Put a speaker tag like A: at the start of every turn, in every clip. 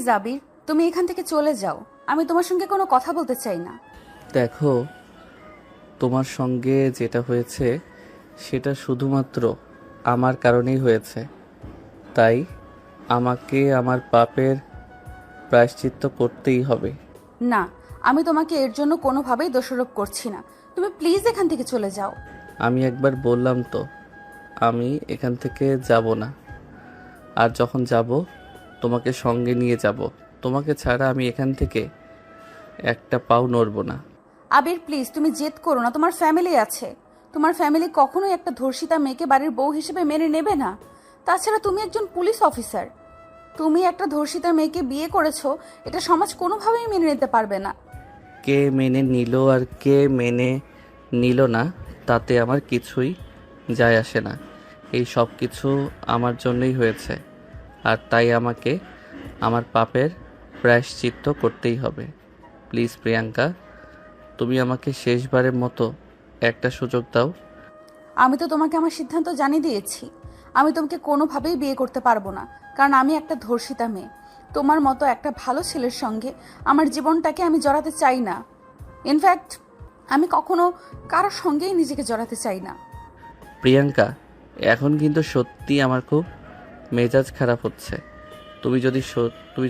A: Please আবির, তুমি এখান থেকে চলে যাও। আমি তোমার সঙ্গে কোনো কথা বলতে চাই না।
B: দেখো, তোমার সঙ্গে যেটা হয়েছে সেটা শুধুমাত্র আমার কারণেই হয়েছে। তাই আমাকে আমার পাপের প্রায়শ্চিত্ত করতেই হবে।
A: না, আমি তোমাকে এর জন্য কোনোভাবেই দোষারোপ করছি না। তুমি প্লিজ এখান থেকে চলে যাও।
B: আমি একবার বললাম তো, আমি এখান থেকে যাব না। আর যখন যাব তোমাকে সঙ্গে নিয়ে যাব। তোমাকে ছাড়া আমি এখান থেকে একটা পাও নড়ব না।
A: আবির প্লিজ, তুমি জেদ করো না। তোমার ফ্যামিলি আছে। তোমার ফ্যামিলি কখনোই একটা ধর্ষিতা মেয়েকে বাড়ির বউ হিসেবে মেনে নেবে না। তাছাড়া তুমি একজন পুলিশ অফিসার। তুমি একটা ধর্ষিতা মেয়েকে বিয়ে করেছো, এটা সমাজ কোনোভাবেই মেনে নিতে পারবে না।
B: কে মেনে নিল আর কে মেনে নিল না তাতে আমার কিছুই যায় আসে না। এই সব কিছু আমার জন্যই হয়েছে, আর তাই আমাকে আমার পাপের প্রায়শ্চিত্ত করতেই হবে। প্লিজ প্রিয়াঙ্কা, তুমি আমাকে শেষবারের মতো একটা সুযোগ দাও।
A: আমি তো তোমাকে আমার সিদ্ধান্ত জানিয়ে দিয়েছি। আমি তোমাকে কোনোভাবেই বিয়ে করতে পারবো না, কারণ আমি একটা ধর্ষিতা মেয়ে। তোমার মতো একটা ভালো ছেলের সঙ্গে আমার জীবনটাকে আমি জড়াতে চাই না। ইনফ্যাক্ট আমি কখনো কারোর সঙ্গেই নিজেকে জড়াতে চাই না।
B: প্রিয়াঙ্কা, এখন কিন্তু সত্যি আমার খুব মেজাজ খারাপ হচ্ছে। তুমি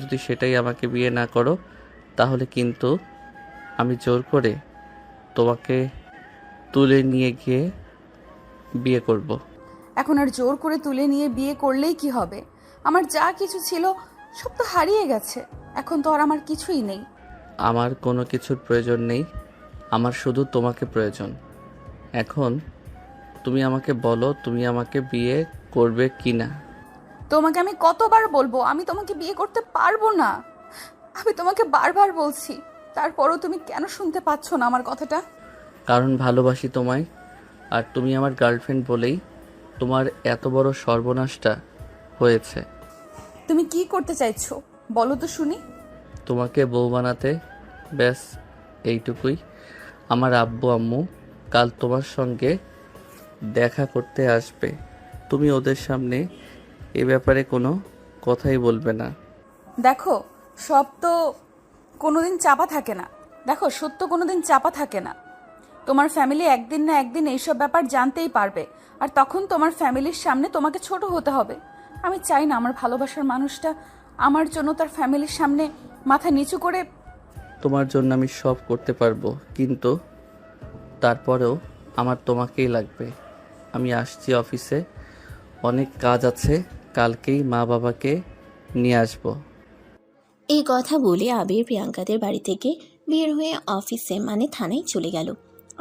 B: যদি সেটাই আমাকে বিয়ে না করো, তাহলে কিন্তু আমি জোর করে তোমাকে তুলে নিয়ে গিয়ে বিয়ে করব।
A: এখন আর জোর করে তুলে নিয়ে বিয়ে করলেই কি হবে? আমার যা কিছু ছিল সব তো হারিয়ে গেছে। এখন তো আর আমার কিছুই নেই।
B: আমার কোনো কিছুর প্রয়োজন নেই, আমার শুধু তোমাকে প্রয়োজন। এখন তুমি আমাকে বলো, তুমি আমাকে বিয়ে করবে কি না?
A: তোমাকে আমি কতবার বলবো আমি তোমাকে বিয়ে করতে পারবো না? আমি তোমাকে বারবার বলছি, তারপরও তুমি কেন শুনতে পাচ্ছ না আমার কথাটা?
B: কারণ ভালোবাসি তোমায়, আর তুমি আমার গার্লফ্রেন্ড বলেই তোমার এত বড় সর্বনাশটা হয়েছে।
A: তুমি কি করতে চাইছো বলো তো শুনি।
B: তোমাকে বউ বানাতে, ব্যাস এইটুকুই। আমার আব্বু আম্মু কাল তোমার সঙ্গে দেখা করতে আসবে। তুমি ওদের সামনে এ ব্যাপারে কোনো কথাই বলবে না।
A: দেখো, সব তো কোনোদিন চাপা থাকে না। দেখো, সত্য কোনোদিন চাপা থাকে না। তোমার ফ্যামিলি একদিন না একদিন এইসব ব্যাপার জানতেই পারবে, আর তখন তোমার ফ্যামিলির সামনে তোমাকে ছোট হতে হবে। আমি চাই না আমার ভালোবাসার মানুষটা আমার জন্য তার ফ্যামিলির সামনে মাথা নিচু করে।
B: তোমার জন্য আমি সব করতে পারবো, কিন্তু তারপরেও আমার তোমাকেই লাগবে। আমি আসছি অফিসে, অনেক কাজ আছে। কালকেই মা বাবাকে নিয়ে আসবো।
C: এই কথা বলে আবির প্রিয়াঙ্কাদের বাড়ি থেকে বের হয়ে অফিসে মানে থানায় চলে গেল।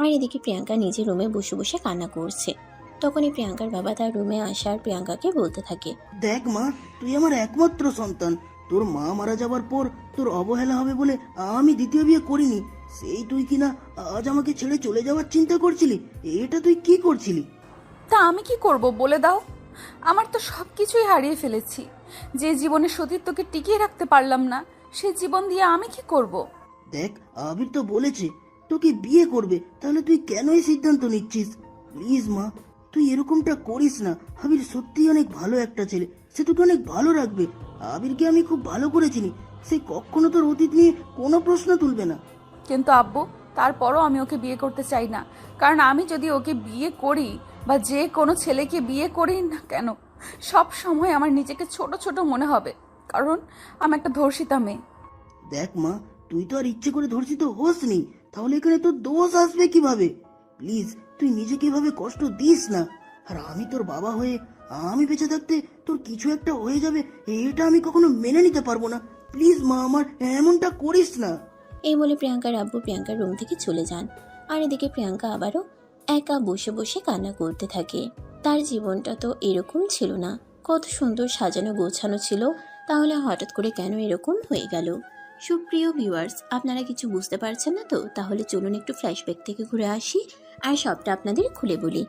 C: আর এদিকে প্রিয়াঙ্কা নিজের রুমে বসে বসে কান্না করছে। তখনই প্রিয়াঙ্কার বাবা তার রুমে আসার প্রিয়াঙ্কাকে বলতে থাকে,
D: দেখ মা, তুই আমার একমাত্র সন্তান। তোর মা মারা যাবার পর তোর অবহেলা হবে বলে আমি দ্বিতীয় বিয়ে করিনি। সেই তুই কিনা আজ আমাকে ছেড়ে চলে যাওয়ার চিন্তা করছিলি। এটা তুই কি করছিলি?
A: তা আমি কি করব বলে দাও? আমার তো সব কিছুই হারিয়ে ফেলেছি। যে জীবনের সতীত্বকে টিকিয়ে রাখতে পারলাম না, সেই জীবন দিয়ে আমি কি করব?
D: দেখ, আবির তো বলেছে তোকে বিয়ে করবে, তাহলে তুই কেন এই সিদ্ধান্ত নিচ্ছিস? প্লিজ মা, তুই এরকমটা করিস না। আবির সত্যিই অনেক ভালো একটা ছেলে, সে তোকে অনেক ভালো রাখবে। আবিরকে আমি খুব ভালো করে চিনি, সে কখনো তোর অতীত নিয়ে কোনো প্রশ্ন তুলবে না।
A: কিন্তু আব্বু, তারপরও আমি ওকে বিয়ে করতে চাই না। কারণ আমি যদি ওকে বিয়ে করি বা যে কোনো ছেলেকে বিয়ে করি না কেন, সব সময় আমার নিজেকে ছোট ছোট মনে হবে। কারণ আমি একটা ধর্ষিতা মেয়ে।
D: দেখ মা, তুই তো আর ইচ্ছে করে ধর্ষিত হোসনি, তাহলে এখানে তোর দোষ আসবে কিভাবে? প্লিজ, তুই নিজেকে এভাবে কষ্ট দিস না। আর আমি তোর বাবা হয়ে আমি বেঁচে থাকতে তোর কিছু একটা হয়ে যাবে, এটা আমি কখনো মেনে নিতে পারবো না। প্লিজ মা, আমার এমনটা করিস না।
C: এই বলে প্রিয়াঙ্কার আব্বু প্রিয়াঙ্কার রুম থেকে চলে যান। আর এদিকে প্রিয়াঙ্কা আবারও একা বসে বসে কান্না করতে থাকে। তার জীবনটা তো এরকম ছিল না, কত সুন্দর সাজানো গোছানো ছিল, তাহলে হঠাৎ করে কেন এরকম হয়ে গেল? সুপ্রিয় ভিউয়ার্স, আপনারা কিছু বুঝতে পারছেন না তো? তাহলে চলুন একটু ফ্ল্যাশব্যাক থেকে ঘুরে আসি আর সবটা আপনাদের খুলে বলি।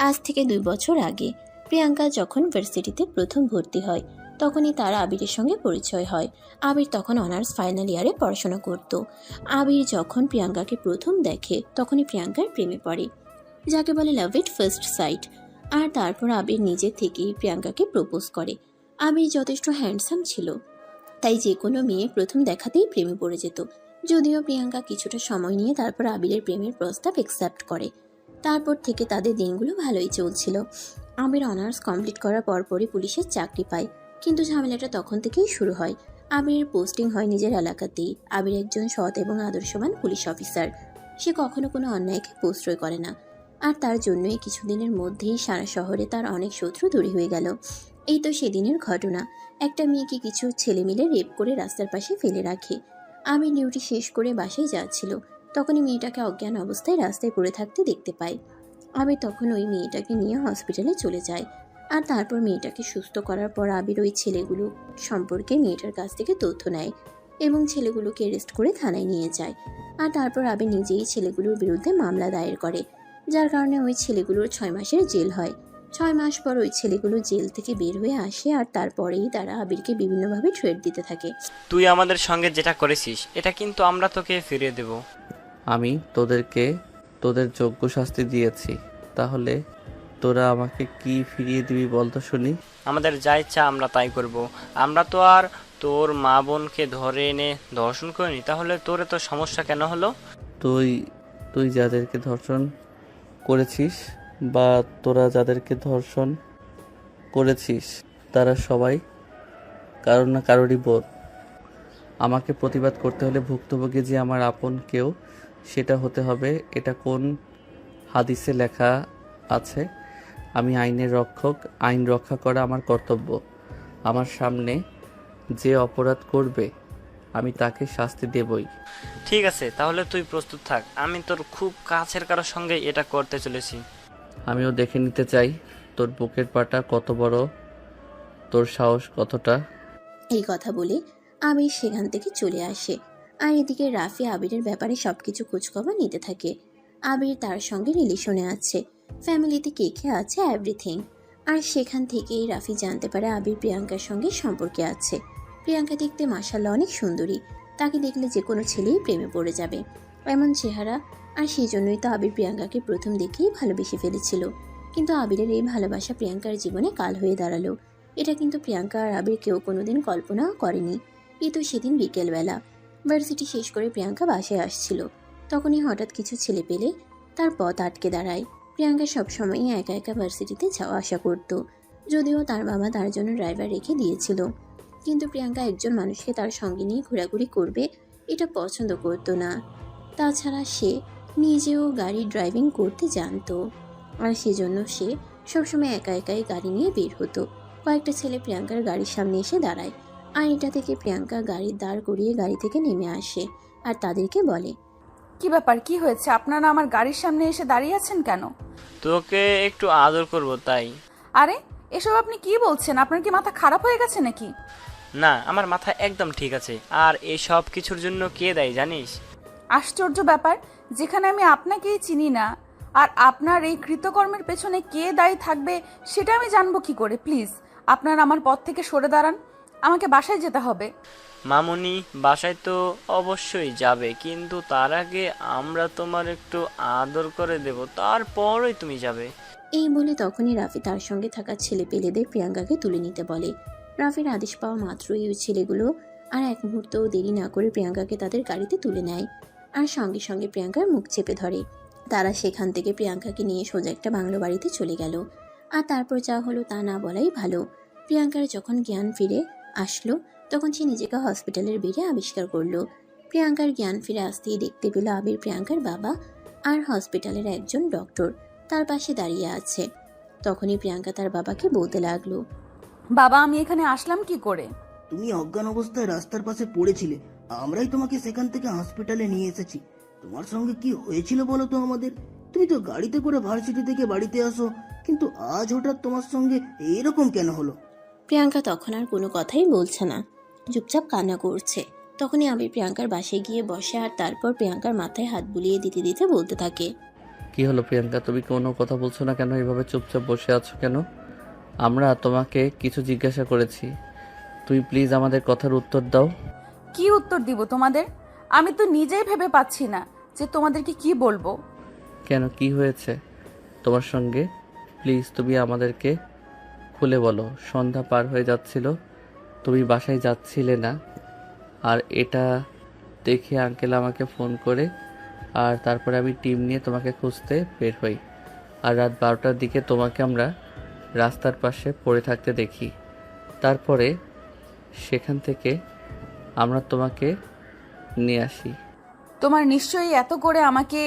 C: আজ থেকে 2 বছর আগে প্রিয়াঙ্কা যখন ভার্সিটিতে প্রথম ভর্তি হয়, তখনই তার আবিরের সঙ্গে পরিচয় হয়। আবির তখন অনার্স ফাইনাল ইয়ারে পড়াশোনা করত। আবির যখন প্রিয়াঙ্কাকে প্রথম দেখে, তখনই প্রিয়াঙ্কার প্রেমে পড়ে, যাকে বলে লাভ এট ফার্স্ট সাইট। আর তারপর আবির নিজে থেকেই প্রিয়াঙ্কাকে প্রপোজ করে। আবির যথেষ্ট হ্যান্ডসাম ছিল, তাই যে কোনো মেয়ে প্রথম দেখাতেই প্রেমে পড়ে যেত। যদিও প্রিয়াঙ্কা কিছুটা সময় নিয়ে তারপর আবিরের প্রেমের প্রস্তাব অ্যাকসেপ্ট করে। তারপর থেকে তাদের দিনগুলো ভালোই চলছিল। আবির অনার্স কমপ্লিট করার পরপরই পুলিশের চাকরি পায়, কিন্তু ঝামেলাটা তখন থেকেই শুরু হয়। আবিরের পোস্টিং হয় নিজের এলাকাতেই। আবির একজন সৎ এবং আদর্শবান পুলিশ অফিসার। সে কখনো কোনো অন্যায়কে প্রশ্রয় করে না, আর তার জন্যই কিছুদিনের মধ্যেই সারা শহরে তার অনেক শত্রু দূরে হয়ে গেল। এই তো সেদিনের ঘটনা। একটা মেয়েকে কিছু ছেলে মিলে রেপ করে রাস্তার পাশে ফেলে রাখে। আবির ডিউটি শেষ করে বাসায় যাচ্ছিল, তখনই মেয়েটাকে অজ্ঞান অবস্থায় রাস্তায় পড়ে থাকতে দেখতে পায়। আবির তখন ওই মেয়েটাকে নিয়ে হসপিটালে চলে যায়। আর তারপর মেয়েটাকে সুস্থ করার পর আবির ওই ছেলেগুলো সম্পর্কে মেয়েটার কাছ থেকে তথ্য নেয় এবং ছেলেগুলোকে অ্যারেস্ট করে থানায় নিয়ে যায়। আর তারপর আবির নিজেই ছেলেগুলোর বিরুদ্ধে মামলা দায়ের করে, যার কারণে ওই ছেলেগুলোর 6 মাসের জেল হয়। 6 মাস পর ওই ছেলেগুলো জেল থেকে বের হয়ে আসে, আর তারপরেই তারা আবিরকে বিভিন্নভাবে থ্রেট দিতে থাকে।
E: তুই আমাদের সঙ্গে যেটা করেছিস এটা কিন্তু আমরা তোকে ফিরিয়ে দেব।
B: আমি তোদেরকে তোদের যোগ্য শাস্তি দিয়েছি, তাহলে তোরা আমাকে কি ফিরিয়ে দিবি বলতো শুনি।
E: আমাদের যা ইচ্ছা আমরা তাই করব। আমরা তো আর তোর মা বোনকে ধরে এনে ধর্ষণ করিনি, তাহলে তোর তো সমস্যা কেন হলো?
B: তুই তুই যাদেরকে ধর্ষণ করেছিস বা তোরা যাদেরকে ধর্ষণ করেছিস তারা সবাই কারোর না কারোরই বোন। আমাকে প্রতিবাদ করতে হলে ভুক্তভোগী যে আমার আপন কেউ সেটা হতে হবে। এটা কোন হাদিসে লেখা আছে? আমি আইনের রক্ষক, আইন রক্ষা করা আমার কর্তব্য। আমার সামনে যে অপরাধ করবে আমি তাকে শাস্তি দেবই।
E: ঠিক আছে, তাহলে তুই প্রস্তুত থাক। আমি তোর খুব কাছের কারোর সঙ্গে এটা করতে চলেছি।
B: আমিও দেখে নিতে চাই তোর বুকের পাটা কত বড়, তোর সাহস কতটা।
C: এই কথা বলে আবির সেখান থেকে চলে আসে। আর এদিকে রাফি আবিরের ব্যাপারে সবকিছু খোঁজখবর নিতে থাকে। আবির তার সঙ্গে রিলেশনে আছে, ফ্যামিলিতে কে কে আছে, এভরিথিং। আর সেখান থেকেই রাফি জানতে পারে আবির প্রিয়াঙ্কার সঙ্গে সম্পর্কে আছে। প্রিয়াঙ্কা দেখতে মাশাআল্লাহ অনেক সুন্দরী, তাকে দেখলে যে কোনো ছেলেই প্রেমে পড়ে যাবে এমন চেহারা। আর সেই জন্যই তো আবির প্রিয়াঙ্কাকে প্রথম দেখেই ভালোবেসে ফেলেছিল। কিন্তু আবিরের এই ভালোবাসা প্রিয়াঙ্কার জীবনে কাল হয়ে দাঁড়ালো। এটা কিন্তু প্রিয়াঙ্কা আর আবির কেউ কোনোদিন কল্পনাও করেনি। এই তো সেদিন বিকেলবেলা ভার্সিটি শেষ করে প্রিয়াঙ্কা বাসায় আসছিল, তখনই হঠাৎ কিছু ছেলে পেলে তার পথ আটকে দাঁড়ায়। প্রিয়াঙ্কা সবসময়ই একা একা ভার্সিটিতে যাওয়া আসা করত, যদিও তার বাবা তার জন্য ড্রাইভার রেখে দিয়েছিল। কিন্তু প্রিয়াঙ্কা একজন মানুষকে তার সঙ্গে নিয়ে ঘোরাঘুরি করবে এটা পছন্দ করতো না। তাছাড়া সে নিজেও গাড়ি ড্রাইভিং করতে জানতো, আর সেজন্য সে সবসময় একা একাই গাড়ি নিয়ে বের হতো। কয়েকটা ছেলে প্রিয়াঙ্কার গাড়ির সামনে এসে দাঁড়ায়, আর এটা থেকে প্রিয়াঙ্কা গাড়ি দাঁড় করিয়ে গাড়ি থেকে নেমে আসে আর তাদেরকে বলে,
A: কি ব্যাপার, কি হয়েছে? আপনারা আমার গাড়ির সামনে এসে দাঁড়িয়ে আছেন কেন?
E: তোকে একটু আদর করব তাই।
A: আরে এসব আপনি কি বলছেন? আপনার কি মাথা খারাপ হয়ে গেছে নাকি?
E: না, আমার মাথা একদম ঠিক আছে। আর এই সব কিছুর জন্য কে দায়ী জানিস?
A: আশ্চর্য ব্যাপার, যেখানে আমি আপনাকেই চিনি না, আর আপনার এই কৃতকর্মের পেছনে কে দায়ী থাকবে সেটা আমি জানবো কি করে? প্লিজ আপনার আমার পথ থেকে সরে দাঁড়ান, আমাকে বাসায় যেতে হবে।
E: মামুনি, বাসায় তো অবশ্যই যাবে, কিন্তু তার আগে আমরা তোমার একটু আদর করে দেব, তারপরই তুমি যাবে।
C: এই বলে তখনই রাফি তার সঙ্গে থাকা ছেলে পেলেদের প্রিয়াঙ্কাকে তুলে নিতে বলে। রাফির আদেশ পাওয়া মাত্রই ওই ছেলেগুলো আর এক মুহূর্তও দেরি না করে প্রিয়াঙ্কাকে তাদের গাড়িতে তুলে নেয়, আর সঙ্গে সঙ্গে প্রিয়াঙ্কার মুখ চেপে ধরে। তারা সেখান থেকে প্রিয়াঙ্কাকে নিয়ে সোজা একটা বাংলো বাড়িতে চলে গেল। আর তারপর যা হলো তা না বলাই ভালো। প্রিয়াঙ্কার যখন জ্ঞান ফিরে আসলো তখন সে নিজেকে হসপিটালের বেডে আবিষ্কার করলো। প্রিয়াঙ্কার জ্ঞান ফিরে আসতেই দেখতে পেল আবির প্রিয়াঙ্কার বাবা আর হসপিটালের একজন ডক্টর তার পাশে দাঁড়িয়ে আছে। তখনই প্রিয়াঙ্কা তার বাবাকে বলতে লাগলো,
A: বাবা, আমি এখানে আসলাম কি করে?
D: তুমি অজ্ঞান অবস্থায় রাস্তার পাশে পড়েছিলে, আমরাই তোমাকে সেখান থেকে হসপিটালে নিয়ে এসেছি। তোমার সঙ্গে কি হয়েছিল বলো তো আমাদের? তুমি তো গাড়িতে করে ভার্সিটি থেকে বাড়িতে আসো, কিন্তু আজ হঠাৎ তোমার সঙ্গে এরকম কেন হলো?
C: প্রিয়াঙ্কা তখন আর কোনো কথাই বলছে না, চুপচাপ কান্না করছে। তখনই আবির প্রিয়াঙ্কার বাসায় গিয়ে বসে, আর তারপর প্রিয়াঙ্কার মাথায় হাত বুলিয়ে দিতে দিতে বলতে থাকে,
B: কি হলো প্রিয়াঙ্কা, তুমি কোনো কথা বলছো না কেন? এভাবে চুপচাপ বসে আছো কেন? আমরা তোমাকে কিছু জিজ্ঞাসা করেছি, তুমি প্লিজ আমাদের কথার উত্তর দাও।
A: কি উত্তর দিব তোমাদের? আমি তো নিজেই ভেবে পাচ্ছি না যে তোমাদেরকে কি বলবো।
B: কেন, কি হয়েছে তোমার সঙ্গে? প্লিজ তুমি আমাদেরকে খুলে বলো। সন্ধ্যা পার হয়ে যাচ্ছিল, তুমি বাসায় যাচ্ছিলে না, আর এটা দেখে আঙ্কেল আমাকে ফোন করে, আর তারপরে আমি টিম নিয়ে তোমাকে খুঁজতে বের হই। আর রাত 12টার দিকে তোমাকে আমরা রাস্তার পাশে পড়ে থাকতে দেখি। তারপরে সেখান থেকে আমরা তোমাকে নিয়ে আসি।
A: তোমার নিশ্চয়ই এত করে আমাকে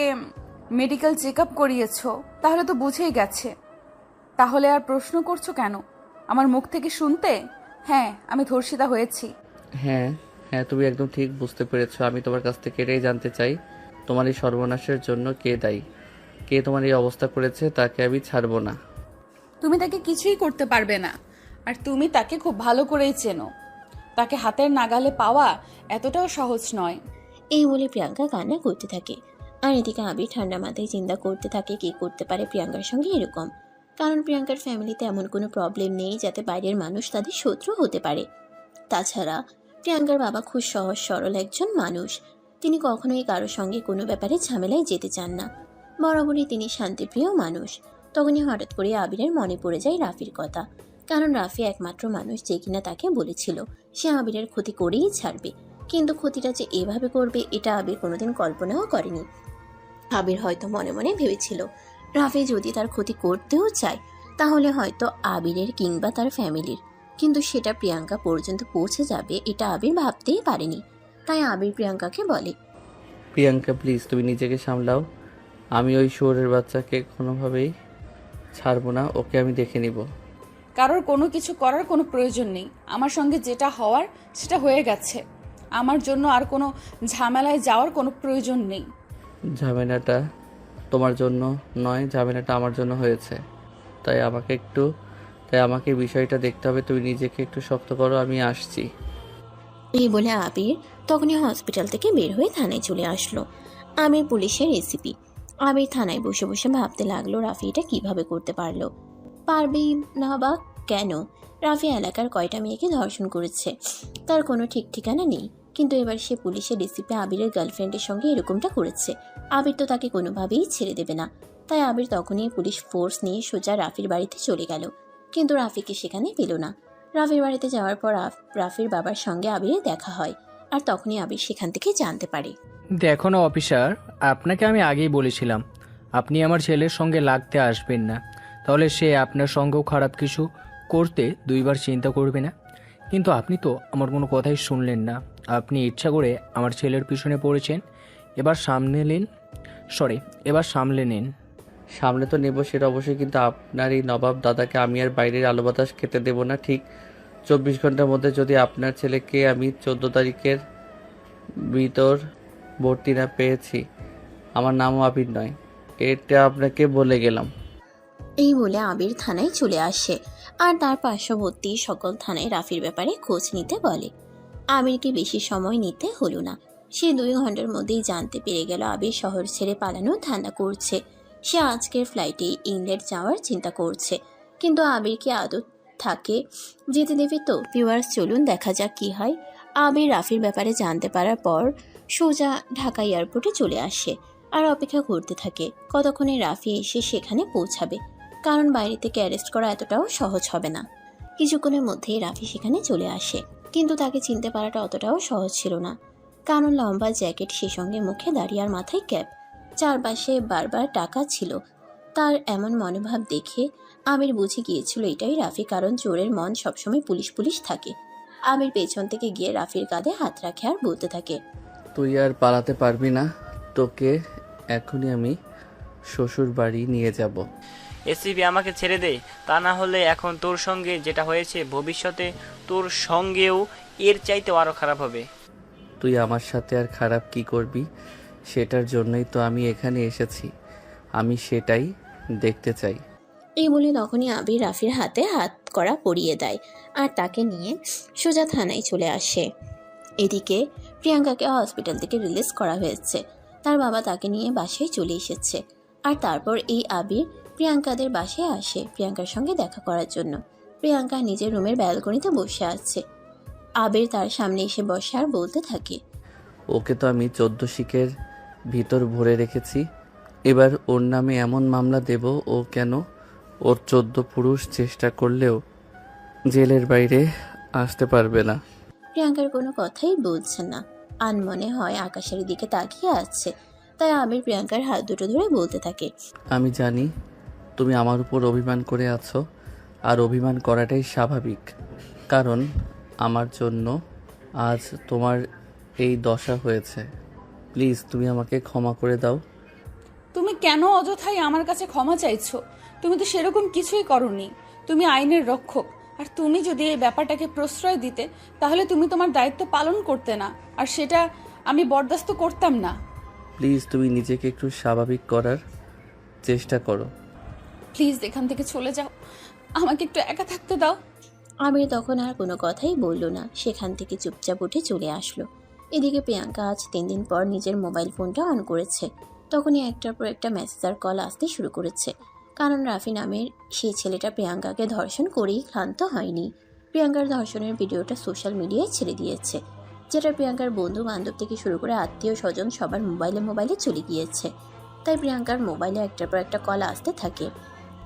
A: মেডিকেল চেক আপ করিয়েছো, তাহলে তো বুঝেই গেছে। তাহলে আর প্রশ্ন করছো কেন আমার মুখ থেকে শুনতে? হ্যাঁ, আমি ধর্ষিতা হয়েছি।
B: হ্যাঁ হ্যাঁ, তুমি একদম ঠিক বুঝতে পেরেছো। আমি তোমার কাছ থেকে এটাই জানতে চাই, তোমার এই সর্বনাশের জন্য কে দায়ী? কে তোমার এই অবস্থা করেছে? তাকে আমি ছাড়বো না।
A: তুমি তাকে কিছুই করতে পারবে না, আর তুমি তাকে খুব ভালো করেই চেনো। তাকে হাতের নাগালে পাওয়া এতটাও সহজ নয়।
C: এই বলে প্রিয়াঙ্কা কান্না করতে থাকে। আর এদিকে আবির ঠান্ডা মাথায় চিন্তা করতে থাকে কি করতে পারে প্রিয়াঙ্কার সঙ্গে এরকম। কারণ প্রিয়াঙ্কার ফ্যামিলিতে এমন কোনো প্রবলেম নেই যাতে বাইরের মানুষ তাদের শত্রু হতে পারে। তাছাড়া প্রিয়াঙ্কার বাবা খুব সহজ সরল একজন মানুষ। তিনি কখনোই কারোর সঙ্গে কোনো ব্যাপারে ঝামেলায় যেতে চান না। বরাবরই তিনি শান্তিপ্রিয় মানুষ। তখনই হঠাৎ করে আবিরের মনে পড়ে যায় রাফির কথা। কারণ রাফি একমাত্র মানুষ যে কিনা তাকে বলেছিল সে আবিরের ক্ষতি করেই ছাড়বে। কিন্তু ক্ষতিটা যে এভাবে করবে এটা আবির কোনোদিন কল্পনাও করেনি। আবির হয়তো মনে মনে ভেবেছিল রাফি যদি তার ক্ষতি করতেও চায় তাহলে হয়তো আবিরের কিংবা তার ফ্যামিলির, কিন্তু সেটা প্রিয়াঙ্কা পর্যন্ত পৌঁছে যাবে এটা আবির ভাবতেই পারেনি। তাই আবির প্রিয়াঙ্কাকে বলে,
B: প্রিয়াঙ্কা প্লিজ তুমি নিজেকে সামলাও। আমি ওই শুয়োরের বাচ্চাকে কোনোভাবেই ছাড়বো না, ওকে আমি দেখে নিব।
A: কারোর কোনো কিছু করার কোনো প্রয়োজন নেই। আমার সঙ্গে যেটা হওয়ার সেটা হয়ে গেছে। আমার জন্য আর কোনো ঝামেলায় যাওয়ার কোনো প্রয়োজন নেই।
B: ঝামেলাটা তোমার জন্য নয়, ঝামেলাটা আমার জন্য হয়েছে। তাই আমাকে বিষয়টা দেখতে হবে। তুমি নিজেকে একটু শক্ত করো, আমি আসছি।
C: এই বলে আবির তখনই হসপিটাল থেকে বের হয়ে থানায় চলে আসলো। আমির পুলিশের রেসিপি। আবির থানায় বসে বসে ভাবতে লাগলো রাফি এটা কিভাবে করতে পারলো, পারবেই না বা কেন। রাফি এলাকার কয়টা মেয়েকে ধর্ষণ করেছে, তার কোনো ঠিক ঠিকানা নেই। কিন্তু এবার সে পুলিশের রেসিপি আবিরের গার্লফ্রেন্ডের সঙ্গে এরকমটা করেছে। আবির তো তাকে কোনোভাবেই ছেড়ে দেবে না। তাই আবির তখনই পুলিশ ফোর্স নিয়ে সোজা রাফির বাড়িতে চলে গেল। কিন্তু রাফিকে সেখানে পেল না। রাফির বাড়িতে যাওয়ার পর রাফির বাবার সঙ্গে আবিরের দেখা হয়। আর তখনই আবির সেখান থেকে জানতে পারে,
F: দেখো না অফিসার, আপনাকে আমি আগেই বলেছিলাম আপনি আমার ছেলের সঙ্গে লাগতে আসবেন না, তাহলে সে আপনার সঙ্গেও খারাপ কিছু করতে দুইবার চিন্তা করবে না। কিন্তু আপনি তো আমার কোনো কথাই শুনলেন না। আপনি ইচ্ছা করে আমার ছেলের পিছনে পড়েছেন। এবার সামলে নিন।
B: সামনে তো নেব সেটা অবশ্যই, কিন্তু আপনার এই নবাব দাদাকে আমি আর বাইরের আলো বাতাস খেতে দেব না। ঠিক 24 ঘন্টার মধ্যে যদি আপনার ছেলেকে আমি 14 তারিখের ভিতর ভর্তি না পেয়েছি, আমার নামও আবির নয়, এটা আপনাকে বলে গেলাম।
C: এই বলে আবির থানায় চলে আসে আর তার পার্শ্ববর্তী সকল থানায় রাফির ব্যাপারে খোঁজ নিতে বলে। আবিরকে বেশি সময় নিতে হলো না। সে 2 ঘন্টার মধ্যেই জানতে পেরে গেল আবির শহর ছেড়ে পালানোর ধান্দা করছে। সে আজকের ফ্লাইটে ইংল্যান্ড যাওয়ার চিন্তা করছে। কিন্তু আবিরকে আদৌ থাকে যেতে দেবে তো? ভিউয়ার্স, চলুন দেখা যাক কি হয়। আবির রাফির ব্যাপারে জানতে পারার পর সোজা ঢাকা এয়ারপোর্টে চলে আসে আর অপেক্ষা করতে থাকে কতক্ষণে রাফি এসে সেখানে পৌঁছাবে। কারণ বাইরে থেকে অ্যারেস্ট করা এতটাও সহজ হবে না। কিছুক্ষণের মধ্যেই রাফি সেখানে চলে আসে, কিন্তু তাকে চিনতে পারাটা অতটাও সহজ ছিল না। কারণ লম্বা জ্যাকেট, সে সঙ্গে মুখে দাঁড়িয়ে আর মাথায় ক্যাপ, চারপাশে বারবার টাকা ছিল। তার এমন মনোভাব দেখে আমির বুঝে গিয়েছিল এটাই রাফি, কারণ চোরের মন সবসময় পুলিশ পুলিশ থাকে। আমির পেছন থেকে গিয়ে রাফির কাঁধে হাত রাখে আর বলতে থাকে,
B: তুই আর পালাতে পারবি না, তোকে এখনই আমি শ্বশুর বাড়ি নিয়ে যাব।
E: এসিপি আমাকে ছেড়ে দে, তা না হলে এখন তোর সঙ্গে যেটা হয়েছে ভবিষ্যতে তোর সঙ্গেও এর চাইতেও আরও খারাপ হবে।
B: তুই আমার সাথে আর খারাপ কি করবি, সেটার জন্যই তো আমি এখানে এসেছি। আমি সেটাই দেখতে চাই।
C: এই বলে তখনই আবির রাফির হাতে হাত করা পরিয়ে দেয় আর তাকে নিয়ে সোজা থানায় চলে আসে। এদিকে প্রিয়াঙ্কাকে হসপিটাল থেকে রিলিজ করা হয়েছে। তার বাবা তাকে নিয়ে বাসায় চলে এসেছে। আর তারপর এই আবির প্রিয়াঙ্কাদের বাসায় আসে প্রিয়াঙ্কার সঙ্গে দেখা করার জন্য। প্রিয়াঙ্কা নিজের রুমের ব্যালকনিতে বসে আছে। আবির তার সামনে এসে বসে আর বলতে থাকে,
B: ওকে তো আমি 14 শিকের ভিতর ভরে রেখেছি, এবার ওর নামে এমন মামলা দেব ও কেন ওর 14 পুরুষ চেষ্টা করলেও জেলের বাইরে আসতে পারবে না।
C: প্রিয়াঙ্কার কোনো কথাই বলছেন না। আনমনে হয় আকাশের দিকে তাকিয়ে আছে। তাই আবির প্রিয়াঙ্কার হাত দুটো ধরে বলতে থাকে,
B: আমি জানি তুমি আমার উপর অভিমান করে আছো, আর অভিমান করাটাই স্বাভাবিক, কারণ আমার জন্য আজ তোমার এই দশা হয়েছে। প্লিজ তুমি আমাকে ক্ষমা করে দাও।
A: তুমি কেন অযথাই আমার কাছে ক্ষমা চাইছো? তুমি তো সেরকম কিছুই করনি। তুমি আইনের রক্ষক, আর তুমি যদি এই ব্যাপারটাকে প্রশ্রয় দিতে তাহলে তুমি তোমার দায়িত্ব পালন করতে না, আর সেটা আমি বরদাস্ত করতাম না।
B: প্লিজ তুমি নিজেকে একটু স্বাভাবিক করার চেষ্টা করো।
A: প্লিজ এখান থেকে চলে যাও, আমাকে একটু একা থাকতে দাও।
C: আবির তখন আর কোনো কথাই বলল না, সেখান থেকে চুপচাপ উঠে চলে আসলো। এদিকে প্রিয়াঙ্কা আজ 3 দিন পর নিজের মোবাইল ফোনটা অন করেছে। তখনই একটার পর একটা মেসেজ আর কল আসতে শুরু করেছে। কারণ রাফি নামের সেই ছেলেটা প্রিয়াঙ্কাকে ধর্ষণ করেই ক্লান্ত হয়নি। প্রিয়াঙ্কার ধর্ষণের ভিডিওটা সোশ্যাল মিডিয়ায় ছেড়ে দিয়েছে, যেটা প্রিয়াঙ্কার বন্ধু বান্ধব থেকে শুরু করে আত্মীয় স্বজন সবার মোবাইলে চলে গিয়েছে। তাই প্রিয়াঙ্কার মোবাইলে একটার পর একটা কল আসতে থাকে।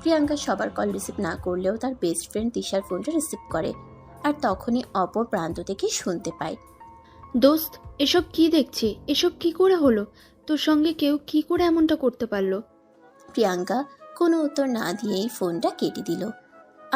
C: প্রিয়াঙ্কা সবার কল রিসিভ না করলেও তার বেস্ট ফ্রেন্ড তিশার ফোনটা রিসিভ করে, আর তখনই অপর প্রান্ত থেকে শুনতে পায়,
G: দোস্ত, এসব কি দেখছি? এসব কি করে হলো? তোর সঙ্গে কেউ কি করে এমনটা করতে পারলো?
C: প্রিয়াঙ্কা কোনো উত্তর না দিয়েই ফোনটা কেটে দিল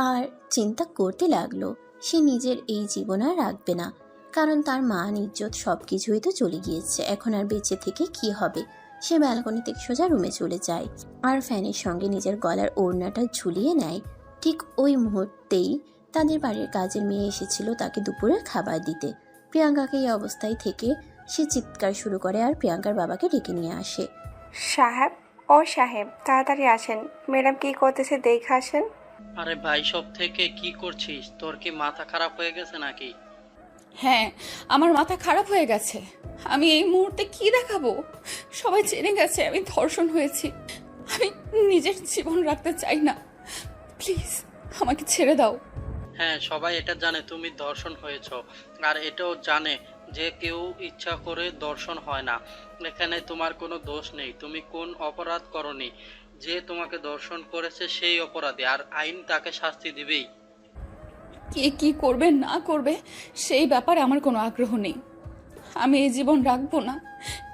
C: আর চিন্তা করতে লাগলো সে নিজের এই জীবন আর রাখবে না, কারণ তার মান ইজ্জত সব কিছুই তো চলে গিয়েছে। এখন আর বেঁচে থেকে কি হবে? সে ব্যালকনি থেকে সোজা রুমে চলে যায় আর ফ্যানের সঙ্গে নিজের গলার ওড়নাটা ঝুলিয়ে নেয়। ঠিক ওই মুহূর্তেই তাদের বাড়ির কাজের মেয়ে এসেছিল তাকে দুপুরের খাবার দিতে। প্রিয়াঙ্কাকে এই অবস্থায় থেকে সে চিৎকার শুরু করে আর প্রিয়াঙ্কার বাবাকে ডেকে নিয়ে আসে।
H: সাহেব, ও সাহেব, তাড়াতাড়ি আসেন, ম্যাডাম কি করতেছে দেখে আসেন।
I: আরে ভাই, সব থেকে কি করছিস? তোর কি মাথা খারাপ হয়ে গেছে নাকি?
A: হ্যাঁ, আমার মাথা খারাপ হয়ে গেছে। আমি এই মুহূর্তে কি দেখাবো? সবাই জেনে গেছে আমি ধর্ষণ হয়েছি। আমি নিজের জীবন রাখতে চাই না। প্লিজ আমাকে ছেড়ে দাও।
I: হ্যাঁ, সবাই এটা জানে তুমি ধর্ষণ হয়েছ, আর এটাও জানে যে কেউ ইচ্ছা করে ধর্ষণ হয় না। এখানে তোমার কোনো দোষ নেই। তুমি কোন অপরাধ করনি? যে তোমাকে ধর্ষণ করেছে সেই অপরাধী, আর আইন তাকে শাস্তি দিবেই।
A: কে কি করবে না করবে সেই ব্যাপারে আমার কোনো আগ্রহ নেই। আমি এই জীবন রাখবো না,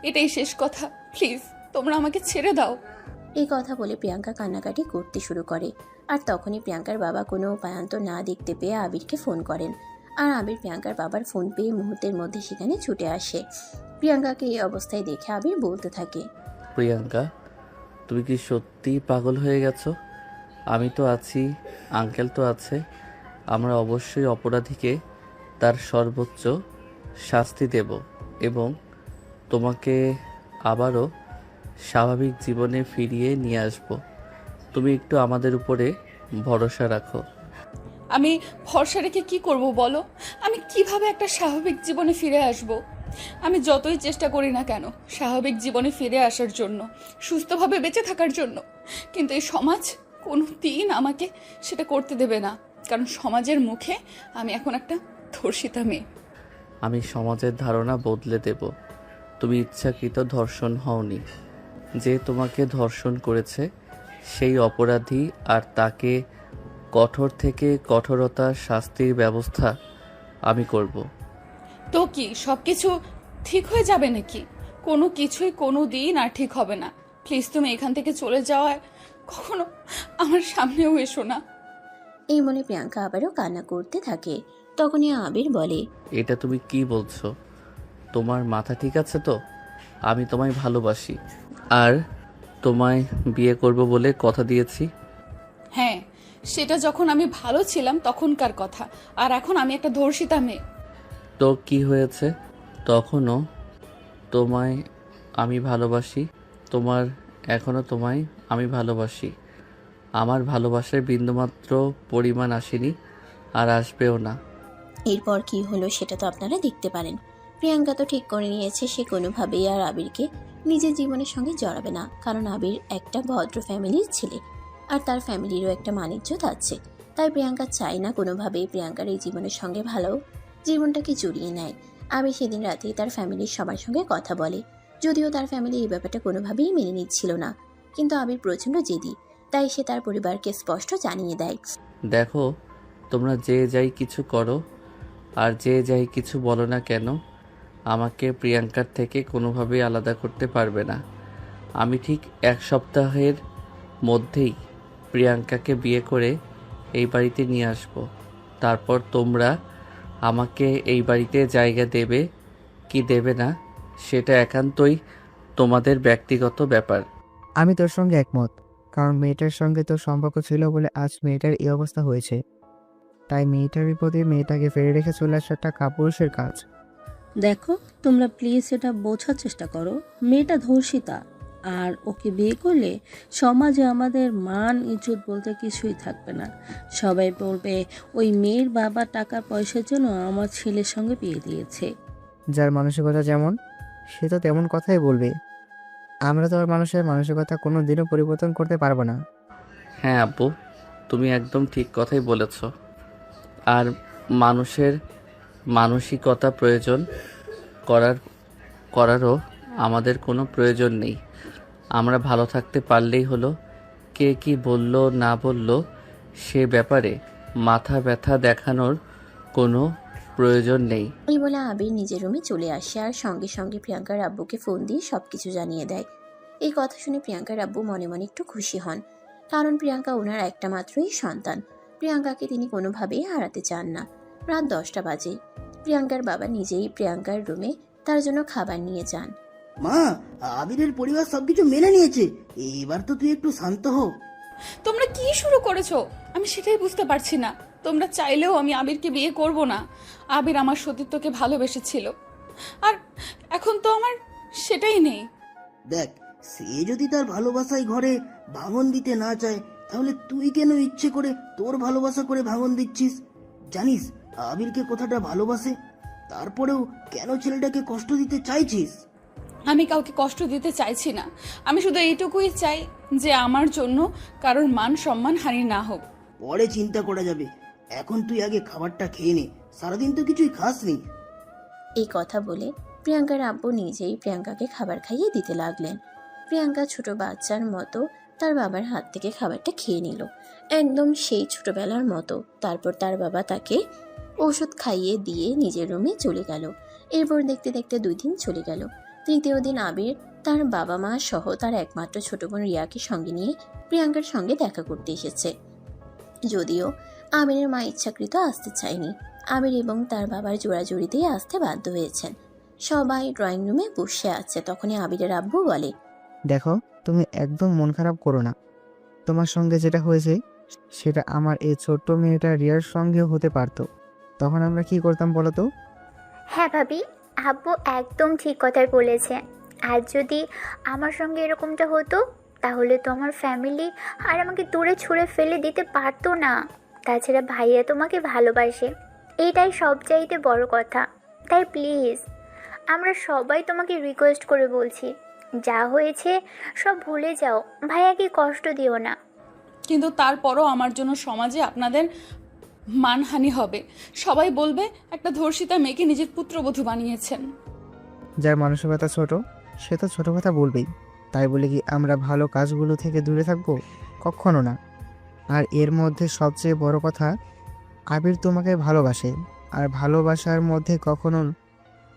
A: এটাই শেষ কথা। প্লিজ তোমরা আমাকে ছেড়ে দাও।
C: এই কথা বলে প্রিয়াঙ্কা কান্নাকাটি করতে শুরু করে, আর তখনই প্রিয়াঙ্কার বাবা কোনো উপায়ান্তর না দেখতে পেয়ে আবিরকে ফোন করেন, আর আবির প্রিয়াঙ্কার বাবার ফোন পেয়ে মুহূর্তের মধ্যে সেখানে ছুটে আসে। প্রিয়াঙ্কাকে এই অবস্থায় দেখে আবির বলতে থাকে,
B: প্রিয়াঙ্কা, তুমি কি সত্যিই পাগল হয়ে গেছো? আমি তো আছি, আঙ্কেল তো আছে। আমরা অবশ্যই অপরাধীকে তার সর্বোচ্চ শাস্তি দেব এবং তোমাকে আবারও স্বাভাবিক জীবনে ফিরিয়ে নিয়ে আসব। তুমি একটু আমাদের উপরে ভরসা রাখো।
A: আমি ভরসা রেখে কি করব বলো? আমি কিভাবে একটা স্বাভাবিক জীবনে ফিরে আসব? আমি যতই চেষ্টা করি না কেন স্বাভাবিক জীবনে ফিরে আসার জন্য, সুস্থভাবে বেঁচে থাকার জন্য, কিন্তু এই সমাজ কোনো দিন আমাকে সেটা করতে দেবে না, কারণ সমাজের মুখে আমি এখন একটা ধর্ষিতা মেয়ে।
B: আমি সমাজের ধারণা বদলে দেব। তুমি ইচ্ছাকৃত ধর্ষণ হওনি। যে তোমাকে ধর্ষণ করেছে সেই অপরাধী, আর তাকে কঠোর থেকে কঠোরতার শাস্তির ব্যবস্থা আমি করব।
A: তো কি সব কিছু ঠিক হয়ে যাবে নাকি? কোনো কিছুই কোনো দিন আর ঠিক হবে না। প্লিজ তুমি এখান থেকে চলে যাওয়ায় কখনো আমার সামনেও এসো না।
C: এই মনে প্রিয়াঙ্কা আবারও কান্না করতে থাকে। তখনই আবির বলে,
B: এটা তুমি কি বলছো? তোমার মাথা ঠিক আছে তো? আমি তোমায় ভালোবাসি আর তোমায় বিয়ে করব বলে কথা দিয়েছি।
A: হ্যাঁ, সেটা যখন আমি ভালো ছিলাম তখনকার কথা, আর এখন আমি একটা ধর্ষিতা মেয়ে।
B: তো কি হয়েছে? তখনও তোমায় আমি ভালোবাসি, এখনও তোমায় আমি ভালোবাসি। আমার ভালোবাসার বিন্দুমাত্র পরিমাণ আসেনি, আর আসবেও না।
C: এরপর কি হলো সেটা তো আপনারা দেখতে পারেন। প্রিয়াঙ্কা তো ঠিক করে নিয়েছে সে কোনোভাবেই আর আবিরকে নিজের জীবনের সঙ্গে জড়াবে না, কারণ আবির একটা ভদ্র ফ্যামিলির ছেলে, আর তার ফ্যামিলিরও একটা মানিজ্যত আছে। তাই প্রিয়াঙ্কা চায় না কোনোভাবেই প্রিয়াঙ্কার এই জীবনের সঙ্গে ভালো জীবনটাকে জড়িয়ে নেয়। আবির সেদিন রাতেই তার ফ্যামিলির সবার সঙ্গে কথা বলে, যদিও তার ফ্যামিলি এই ব্যাপারটা কোনোভাবেই মেনে নিচ্ছিল না, কিন্তু আবির প্রচণ্ড জেদি, তাই সে তার পরিবারকে স্পষ্ট জানিয়ে দেয়,
B: দেখো, তোমরা যে যাই কিছু করো, আর যে যাই কিছু বলো না কেন, আমাকে প্রিয়াঙ্কার থেকে কোনোভাবেই আলাদা করতে পারবে না। আমি ঠিক 1 সপ্তাহের মধ্যেই প্রিয়াঙ্কাকে বিয়ে করে এই বাড়িতে নিয়ে আসব। তারপর তোমরা আমাকে এই বাড়িতে জায়গা দেবে কি দেবে না সেটা একান্তই তোমাদের ব্যক্তিগত ব্যাপার।
J: আমি তোর সঙ্গে একমত, কারণ মেয়েটার সঙ্গে তোর সম্পর্ক ছিল বলে আজ মেয়েটার এই অবস্থা হয়েছে। তাই মেয়েটার বিপদে মেয়েটাকে ফেলে রেখে চলে আসাটা কাপুরুষের কাজ।
K: দেখো, তোমরা প্লিজ এটা বোঝার চেষ্টা করো। মেয়েটা ধর্ষিতা, আর ওকে বিয়ে করলে সমাজে আমাদের মান ইজ্জত বলতে কিছুই থাকবে না। সবাই বলবে ওই মেয়ের বাবা টাকা পয়সার জন্য আমার ছেলের সঙ্গে বিয়ে দিয়েছে।
J: যার মানসিকতা যেমন, সে তো তেমন কথাই বলবে। আমরা তো আর মানুষের মানসিকতা কোনো দিনও পরিবর্তন করতে পারবো না।
B: হ্যাঁ আব্বু, তুমি একদম ঠিক কথাই বলেছ। আর মানুষের মানসিকতা প্রয়োজন করারও আমাদের কোনো প্রয়োজন নেই। আমরা ভালো থাকতে পারলেই হলো। কে কি বলল না বলল সে ব্যাপারে মাথা ব্যথা দেখানোর কোনো প্রয়োজন নেই।
C: এই বলে আবির নিজের রুমে চলে আসে আর সঙ্গে সঙ্গে প্রিয়াঙ্কার আব্বুকে ফোন দিয়ে সবকিছু জানিয়ে দেয়। এই কথা শুনে প্রিয়াঙ্কার আব্বু মনে মনে একটু খুশি হন, কারণ প্রিয়াঙ্কা ওনার একটা মাত্রই সন্তান। প্রিয়াঙ্কাকে তিনি কোনোভাবেই হারাতে চান না। রাত 10টা বাজে। প্রিয়াঙ্কার বাবা নিজেই প্রিয়াঙ্কার রুমে তার জন্য খাবার নিয়ে যান।
D: মা, আবিরের পরিবার সবকিছু মেনে নিয়েছে, এবার তো তুই একটু শান্ত হ।
A: তোমরা কি শুরু করেছো আমি সেটাই বুঝতে পারছি না। তোমরা চাইলেও আমি আবিরকে বিয়ে করব না। আবির আমার সতীত্বকে ভালোবেসেছিল, আর এখন তো আমার সেটাই নেই।
D: দেখ, সে যদি তার ভালোবাসায় ঘরে ভাঙন দিতে না চায়, তাহলে তুই কেন ইচ্ছে করে তোর ভালোবাসা করে ভাঙন দিচ্ছিস? জানিস আবিরকে কথাটা ভালোবাসে, তারপরেও কেন ছেলেটাকে কষ্ট দিতে চাইছিস?
A: আমি কাউকে কষ্ট দিতে চাইছি না। আমি শুধু এইটুকুই চাই যে আমার জন্য কারোর মান সম্মান হানি না হোক।
D: পরে চিন্তা করা যাবে, এখন তুই আগে খাবারটা খেয়ে নে, সারাদিন তো কিছুই খাসনি।
C: এই কথা বলে প্রিয়াঙ্কার আব্বু নিজেই প্রিয়াঙ্কাকে খাবার খাইয়ে দিতে লাগলেন। প্রিয়াঙ্কা ছোট বাচ্চার মতো তার বাবার হাত থেকে খাবারটা খেয়ে নিল, একদম সেই ছোটবেলার মতো। তারপর তার বাবা তাকে ওষুধ খাইয়ে দিয়ে নিজের রুমে চলে গেল। এরপর দেখতে দেখতে 2 দিন চলে গেল। 3য় দিন আবির তার বাবা মা সহ তার একমাত্র ছোট বোন রিয়াকে সঙ্গে নিয়ে প্রিয়াঙ্কার সঙ্গে দেখা করতে এসেছে। যদিও আবিরের মা ইচ্ছাকৃত আসতে চায়নি, আবির এবং তার বাবার জোড়াজুড়িতেই আসতে বাধ্য হয়েছেন। সবাই ড্রয়িং রুমে বসে আছে। তখনই আবিরের আব্বু বলে,
J: দেখো, তুমি একদম মন খারাপ করো না। তোমার সঙ্গে যেটা হয়েছে সেটা আমার এই ছোট্ট মেয়েটা রিয়ার সঙ্গেও হতে পারতো। তখন আমরা কি করতাম বলো তো?
L: হ্যাঁ ভাবি, আব্বু একদম ঠিক কথাই বলেছে। আর যদি আমার সঙ্গে এরকমটা হতো, তাহলে তো আমার ফ্যামিলি আর আমাকে দূরে ছুঁড়ে ফেলে দিতে পারতো না। তাছাড়া ভাইয়া তোমাকে ভালোবাসে, এটাই সবচাইতে বড় কথা। তাই প্লিজ, আমরা সবাই তোমাকে রিকোয়েস্ট করে বলছি, যা হয়েছে সব ভুলে যাও, ভাইয়াকে কষ্ট দিও না।
A: কিন্তু তারপরও আমার জন্য সমাজে আপনাদের মানহানি হবে। সবাই বলবে একটা ধর্ষিতা মেয়েকে নিজের পুত্রবধূ বানিয়েছেন।
J: যার মানসিকতা ছোট, সে তো ছোট কথা বলবেই। তাই বলে কি আমরা ভালো কাজগুলো থেকে দূরে থাকবো? কখনো না। আর এর মধ্যে সবচেয়ে বড় কথা, আবির তোমাকে ভালোবাসে, আর ভালোবাসার মধ্যে কখনো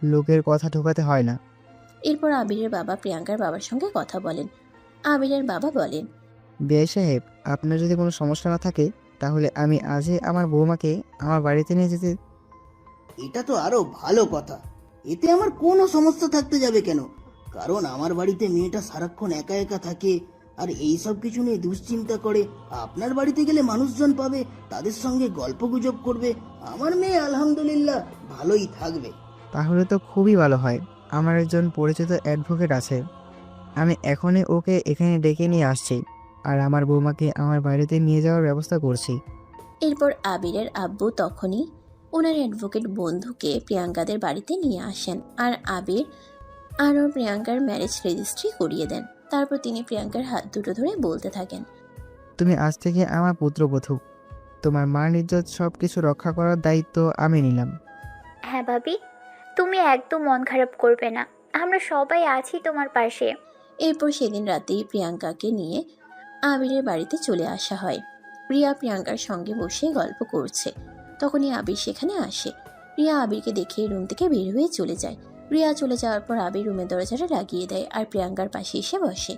J: লোকের কথা ঢোকাতে হয় না।
C: এরপর আবিরের বাবা প্রিয়াঙ্কার বাবার সঙ্গে কথা বলেন। আবিরের বাবা বলেন,
J: বিআই সাহেব, আপনার যদি কোনো সমস্যা না থাকে তাহলে আমি আজই আমার বৌমাকে আমার বাড়িতে নিয়ে যেতে।
D: এটা তো আরো ভালো কথা, এতে আমার কোনো সমস্যা থাকতে যাবে কেন? কারণ আমার বাড়িতে মেয়েটা সারাক্ষণ একা একা থাকে, আর এই সব কিছু নিয়ে দুশ্চিন্তা করে। আপনার বাড়িতে গেলে মানুষজন পাবে, তাদের সঙ্গে গল্প গুজব করবে। আমার মেয়ে আলহামদুলিল্লাহ ভালোই থাকবে।
J: তাহলে তো খুবই ভালো হয়। আমার একজন পরিচিত অ্যাডভোকেট আছে, আমি এখনই ওকে এখানে ডেকে নিয়ে আসছি, আর আমার বৌমাকে আমার বাড়িতে নিয়ে যাওয়ার ব্যবস্থা করছি।
C: এরপর আবিরের আব্বু তখনই ওনার অ্যাডভোকেট বন্ধুকে প্রিয়াঙ্কাদের বাড়িতে নিয়ে আসেন, আর আবির আরও প্রিয়াঙ্কার ম্যারেজ রেজিস্ট্রি করিয়ে দেন। তারপর তিনি প্রিয়াঙ্কার হাত দুটো ধরে বলতে থাকেন,
J: তুমি আজ থেকে আমার পুত্রবধূ। তোমার মান ইজ্জত সব কিছু রক্ষা করার দায়িত্ব আমি নিলাম।
L: হ্যাঁ ভাবি, তুমি একদম মন খারাপ করবে না, আমরা সবাই আছি তোমার পাশে।
C: এরপর সেদিন রাতেই প্রিয়াঙ্কাকে নিয়ে আবিরের বাড়িতে চলে আসা হয়। রিয়া প্রিয়াঙ্কার সঙ্গে বসে গল্প করছে। তখনই আবির সেখানে আসে। রিয়া আবিরকে দেখে রুম থেকে বের হয়ে চলে যায়। রিয়া চলে যাওয়ার পর আবির রুমের দরজাটা লাগিয়ে দেয় আর প্রিয়াঙ্কার পাশে এসে বসে।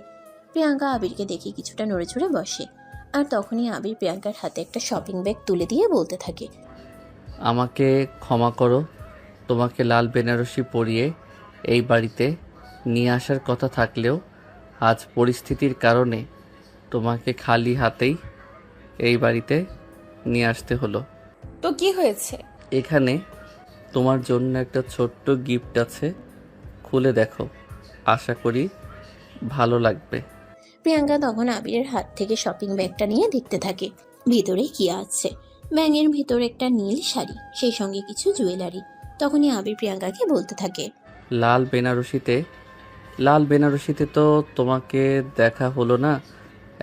C: প্রিয়াঙ্কা আবিরকে দেখে কিছুটা নড়ে চড়ে বসে, আর তখনই আবির প্রিয়াঙ্কার হাতে একটা শপিং ব্যাগ তুলে দিয়ে বলতে থাকে,
B: আমাকে ক্ষমা করো, তোমাকে লাল বেনারসি পরিয়ে এই বাড়িতে নিয়ে আসার কথা থাকলেও আজ পরিস্থিতির কারণে তোমাকে খালি হাতেই এই বাড়িতে নিয়ে আসতে হলো।
A: তো কি হয়েছে?
B: এখানে তোমার জন্য একটা ছোট্ট গিফট আছে, খুলে দেখো, আশা করি ভালো লাগবে।
C: প্রিয়াঙ্কা তখন আবিরের হাত থেকে শপিং ব্যাগটা নিয়ে দেখতে থাকে ভিতরে কি আছে। ব্যাগের ভিতর একটা নীল শাড়ি, সেই সঙ্গে কিছু জুয়েলারি। তখনই আবির প্রিয়াঙ্কাকে বলতে থাকে,
B: লাল বেনারসিতে তো তোমাকে দেখা হলো না,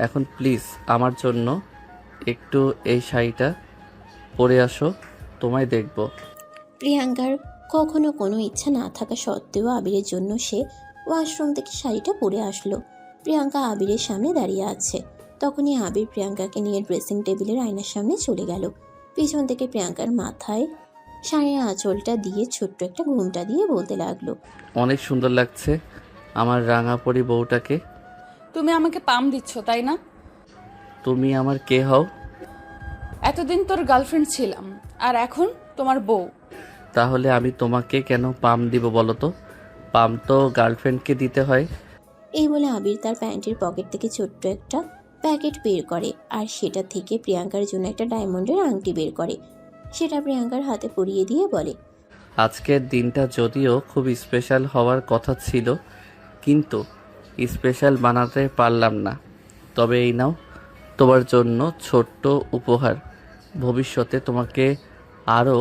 B: এখন প্লিজ আমার জন্য একটু এই শাড়িটা পরে আসো, তোমায় দেখব।
C: প্রিয়াঙ্কার কখনো কোনো ইচ্ছা না থাকা সত্ত্বেও আবিরের জন্য সে ওয়াশরুম থেকে শাড়িটা পরে আসলো। প্রিয়াঙ্কা আবিরের সামনে দাঁড়িয়ে আছে। তখনই আবির প্রিয়াঙ্কাকে নিয়ে ড্রেসিং টেবিলের আয়নার সামনে চলে গেল। পিছন থেকে প্রিয়াঙ্কার মাথায় শাড়ির আঁচলটা দিয়ে ছোট্ট একটা ঘুমটা দিয়ে বলতে লাগলো,
B: অনেক সুন্দর লাগছে আমার রাঙা পরি বউটাকে।
A: তুমি আমাকে পাম দিচ্ছ তাই না?
B: তুমি আমার কে হও?
A: এতদিন তোর গার্লফ্রেন্ড ছিলাম, আর এখন তোমার বউ।
B: তাহলে আমি তোমাকে কেন পাম দিব বলো তো? পাম তো গার্লফ্রেন্ডকে দিতে হয়।
C: এই বলে আবির তার প্যান্টের পকেট থেকে ছোট্ট একটা প্যাকেট বের করে, আর সেটা থেকে প্রিয়াঙ্কার জন্য একটা ডায়মন্ডের আংটি বের করে। সেটা প্রিয়াঙ্কার হাতে পরিয়ে দিয়ে বলে,
B: আজকের দিনটা যদিও খুব স্পেশাল হওয়ার কথা ছিল, কিন্তু স্পেশাল বানাতে পারলাম না। তবে এই নাও তোমার জন্য ছোট্ট উপহার, ভবিষ্যতে তোমাকে আরও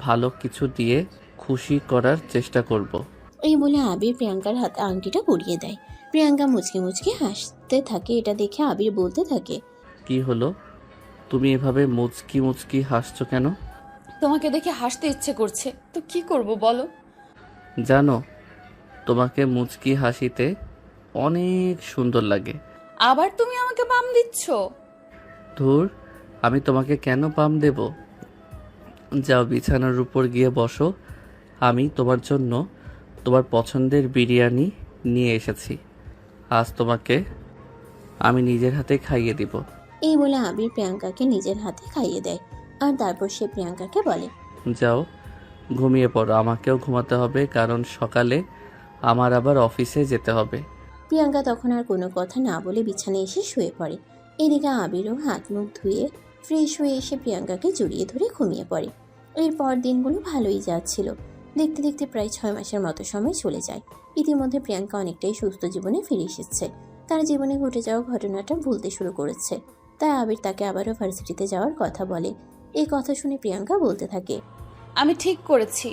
B: ভালো কিছু দিয়ে খুশি করার চেষ্টা করব।
C: এই বলে আবির প্রিয়াঙ্কার হাতে আংটিটা পরিয়ে দেয়। প্রিয়াঙ্কা মুচকি মুচকি হাসতে থাকে। এটা দেখে আবির বলতে থাকে,
B: কি হলো, তুমি এভাবে মুচকি মুচকি হাসছো কেন?
A: তোমাকে দেখে হাসতে ইচ্ছে করছে, তো কি করব বলো?
B: জানো, তোমাকে মুচকি হাসিতে অনেক সুন্দর লাগে।
A: আবার তুমি আমাকে পাম দিচ্ছ?
B: ধুর, আমি তোমাকে কেন পাম দেব? যাও বিছানার উপর গিয়ে বসো, আমি তোমার জন্য তোমার পছন্দের বিরিয়ানি নিয়ে এসেছি। আজ তোমাকে আমি নিজের হাতে খাইয়ে দিব।
C: এই বলে আবির প্রিয়াঙ্কাকে নিজের হাতে খাইয়ে দেয়, আর তারপর সে প্রিয়াঙ্কাকে বলে,
B: যাও ঘুমিয়ে পড়ো, আমাকেও ঘুমাতে হবে, কারণ সকালে আমার আবার অফিসে যেতে হবে।
C: প্রিয়াঙ্কা তখন আর কোনো কথা না বলে বিছানায় এসে শুয়ে পড়ে। এদিকে আবিরও হাত মুখ ধুয়ে ফ্রেশ হয়ে এসে প্রিয়াঙ্কাকে জড়িয়ে ধরে ঘুমিয়ে পড়ে। এরপর দিনগুলো ভালোই যাচ্ছিল। দেখতে দেখতে প্রায় 6 মাসের মতো সময় চলে যায়। ইতিমধ্যে প্রিয়াঙ্কা অনেকটাই সুস্থ জীবনে ফিরে এসেছে। তার জীবনে ঘটে যাওয়া ঘটনাটা ভুলতে শুরু করেছে। তাই আবির তাকে আবারও ভার্সিটিতে যাওয়ার কথা বলে। এই কথা শুনে প্রিয়াঙ্কা বলতে থাকে,
A: আমি ঠিক করেছি,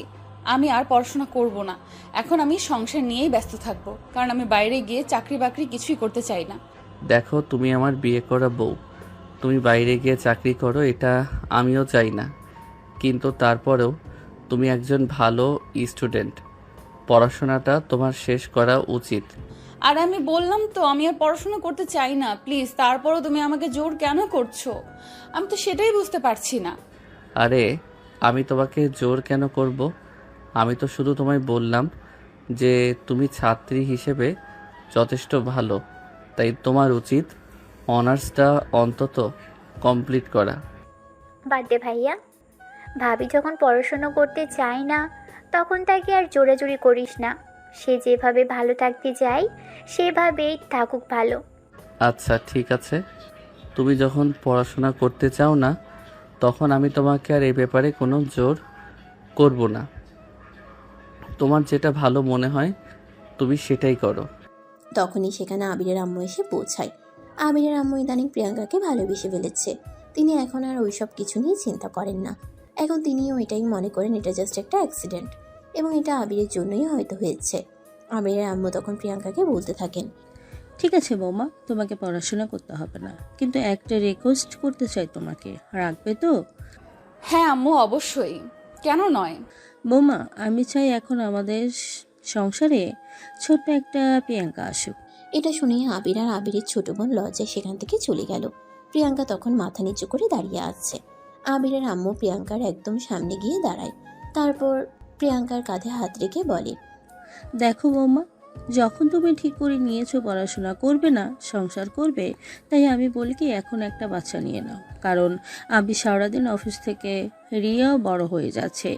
A: আমি আর পড়াশোনা করব না। এখন আমি সংসার নিয়েই ব্যস্ত থাকবো, কারণ আমি বাইরে গিয়ে চাকরি বাকরি কিছুই করতে চাই না।
B: দেখো, তুমি আমার বিয়ে করা বউ, তুমি বাইরে গিয়ে চাকরি করো এটা আমিও চাই না, কিন্তু তারপরেও তুমি একজন ভালো স্টুডেন্ট, পড়াশোনাটা তোমার শেষ করা উচিত।
A: আর আমি বললাম তো আমি আর পড়াশোনা করতে চাই না, প্লিজ। তারপরও তুমি আমাকে জোর কেন করছো? আমি তো সেটাই বুঝতে পারছি না।
B: আরে আমি তোমাকে জোর কেন করব? আমি তো শুধু তোমায় বললাম যে তুমি ছাত্রী হিসেবে যথেষ্ট ভালো, তাই তোমার উচিত অনার্সটা অন্তত কমপ্লিট করা।
L: বাদ দে ভাইয়া, ভাবি যখন পড়াশুনো করতে চায় না তখন তাকে আর জোরাজুরি করিস না। সে যেভাবে ভালো থাকতে চায় সেভাবেই থাকুক ভালো।
B: আচ্ছা ঠিক আছে, তুমি যখন পড়াশোনা করতে চাও না তখন আমি তোমাকে আর এই ব্যাপারে কোনো জোর করব না। তোমার যেটা ভালো মনে হয় তুমি সেটাই করো।
C: তখনই সেখানে আবিরের আম্মু এসে পৌঁছায়। আবিরের আম্মু ইদানিং প্রিয়াঙ্কাকে ভালোবেসে ফেলেছে। তিনি এখন আর ওইসব কিছু নিয়ে চিন্তা করেন না। এখন তিনিও এটাই মনে করেন এটা জাস্ট একটা অ্যাক্সিডেন্ট, এবং এটা আবিরের জন্যই হয়তো হয়েছে। আবিরের আম্মু তখন প্রিয়াঙ্কাকে বলতে থাকেন,
K: ঠিক আছে বৌমা, তোমাকে পড়াশোনা করতে হবে না, কিন্তু একটা রিকোয়েস্ট করতে চাই তোমাকে, রাখবে তো?
A: হ্যাঁ আম্মু, অবশ্যই, কেন নয়।
K: বৌমা, আমি চাই এখন আমাদের সংসারে ছোট্ট একটা প্রিয়াঙ্কা আসুক।
C: এটা শুনে আবির আর আবিরের ছোট বোন লজ্জায় সেখান থেকে চলে গেল। প্রিয়াঙ্কা তখন মাথা নিচু করে দাঁড়িয়ে আছে। আবিরের আম্মু প্রিয়াঙ্কার একদম সামনে গিয়ে দাঁড়ায়। তারপর প্রিয়াঙ্কার কাঁধে হাত রেখে বলে,
K: দেখো বৌমা, যখন তুমি ঠিক করে নিয়েছো পড়াশোনা করবে না, সংসার করবে, তাই আমি বলি কি এখন একটা বাচ্চা নিয়ে নাও। কারণ আমি সারাদিন অফিস থেকে রিয়াও বড় হয়ে যাচ্ছে,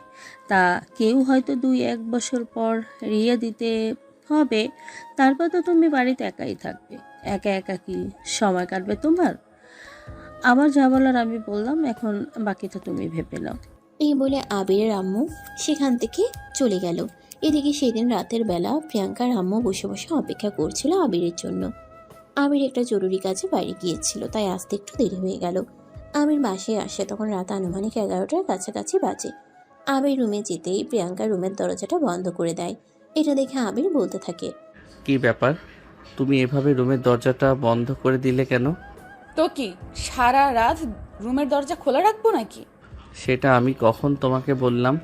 K: তা কেউ হয়তো 2-1 বছর পর রিয়া দিতে হবে। তারপর তো তুমি বাড়িতে একাই থাকবে, একা একা কি সময় কাটবে তোমার? আমার যা বলার আমি বললাম, এখন বাকিটা তুমি ভেবে নাও।
C: এই বলে আবিরের আম্মু সেখান থেকে চলে গেল। এদিকে সেদিন রাতের বেলা প্রিয়াঙ্কার আম্মু বসে বসে অপেক্ষা করছিল আবিরের জন্য। আবির একটা জরুরি কাজে বাইরে গিয়েছিল, তাই আসতে একটু দেরি হয়ে গেল। আবির বাসায় আসে তখন রাত আনুমানিক 11টার কাছাকাছি বাজে। আবির রুমে যেতেই প্রিয়াঙ্কা রুমের দরজাটা বন্ধ করে দেয়। এটা দেখে আবির বলতে থাকে,
B: কি ব্যাপার, তুমি এভাবে রুমের দরজাটা বন্ধ করে দিলে কেন?
A: তো কি সারা রাত রুমের দরজা খোলা রাখবো নাকি?
B: সেটা আমি কখন তোমাকে বললাম?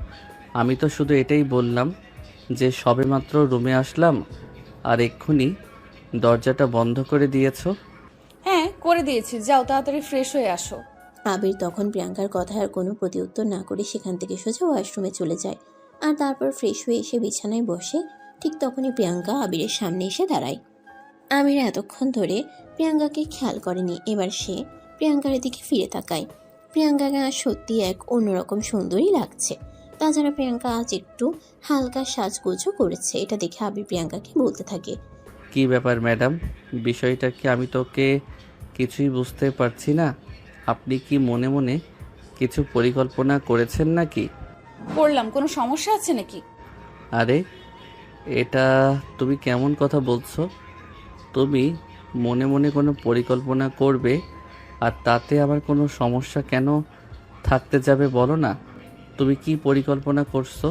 B: আমি তো শুধু এটাই বললাম যে সবেমাত্র রুমে আসলাম আর এক্ষুনি দরজাটা বন্ধ করে দিয়েছো।
A: হ্যাঁ করে দিয়েছি, যাও তাড়াতাড়ি ফ্রেশ হয়ে আসো।
C: আবির তখন প্রিয়াঙ্কার কথায় আর কোনো প্রতিউত্তর না করে সেখান থেকে সোজা ওয়াশরুমে চলে যায়। আর তারপর ফ্রেশ হয়ে এসে বিছানায় বসে। ঠিক তখনই প্রিয়াঙ্কা আবিরের সামনে এসে দাঁড়ায়। আবির এতক্ষণ ধরে প্রিয়াঙ্কাকে খেয়াল করেনি, এবার সে প্রিয়াঙ্কার দিকে ফিরে তাকায়। প্রিয়াঙ্কাকে আজ সত্যি এক অন্যরকম সুন্দরী লাগছে। তাছাড়া প্রিয়াঙ্কা আজ একটু হালকা সাজগোজও করেছে। এটা দেখে আবির প্রিয়াঙ্কাকে বলতে থাকে,
B: কি ব্যাপার ম্যাডাম, বিষয়টা কি? আমি তোকে কিছুই বুঝতে পারছি না। আপনি কি মনে মনে কিছু পরিকল্পনা করেছেন নাকি?
A: করলাম, কোনো সমস্যা আছে নাকি?
B: আরে এটা তুমি কেমন কথা বলছো? তুমি মনে মনে কোনো পরিকল্পনা করবে আর তাতে আবার কোনো সমস্যা কেন থাকতে যাবে বলো না? তুমি কি পরিকল্পনা করছো?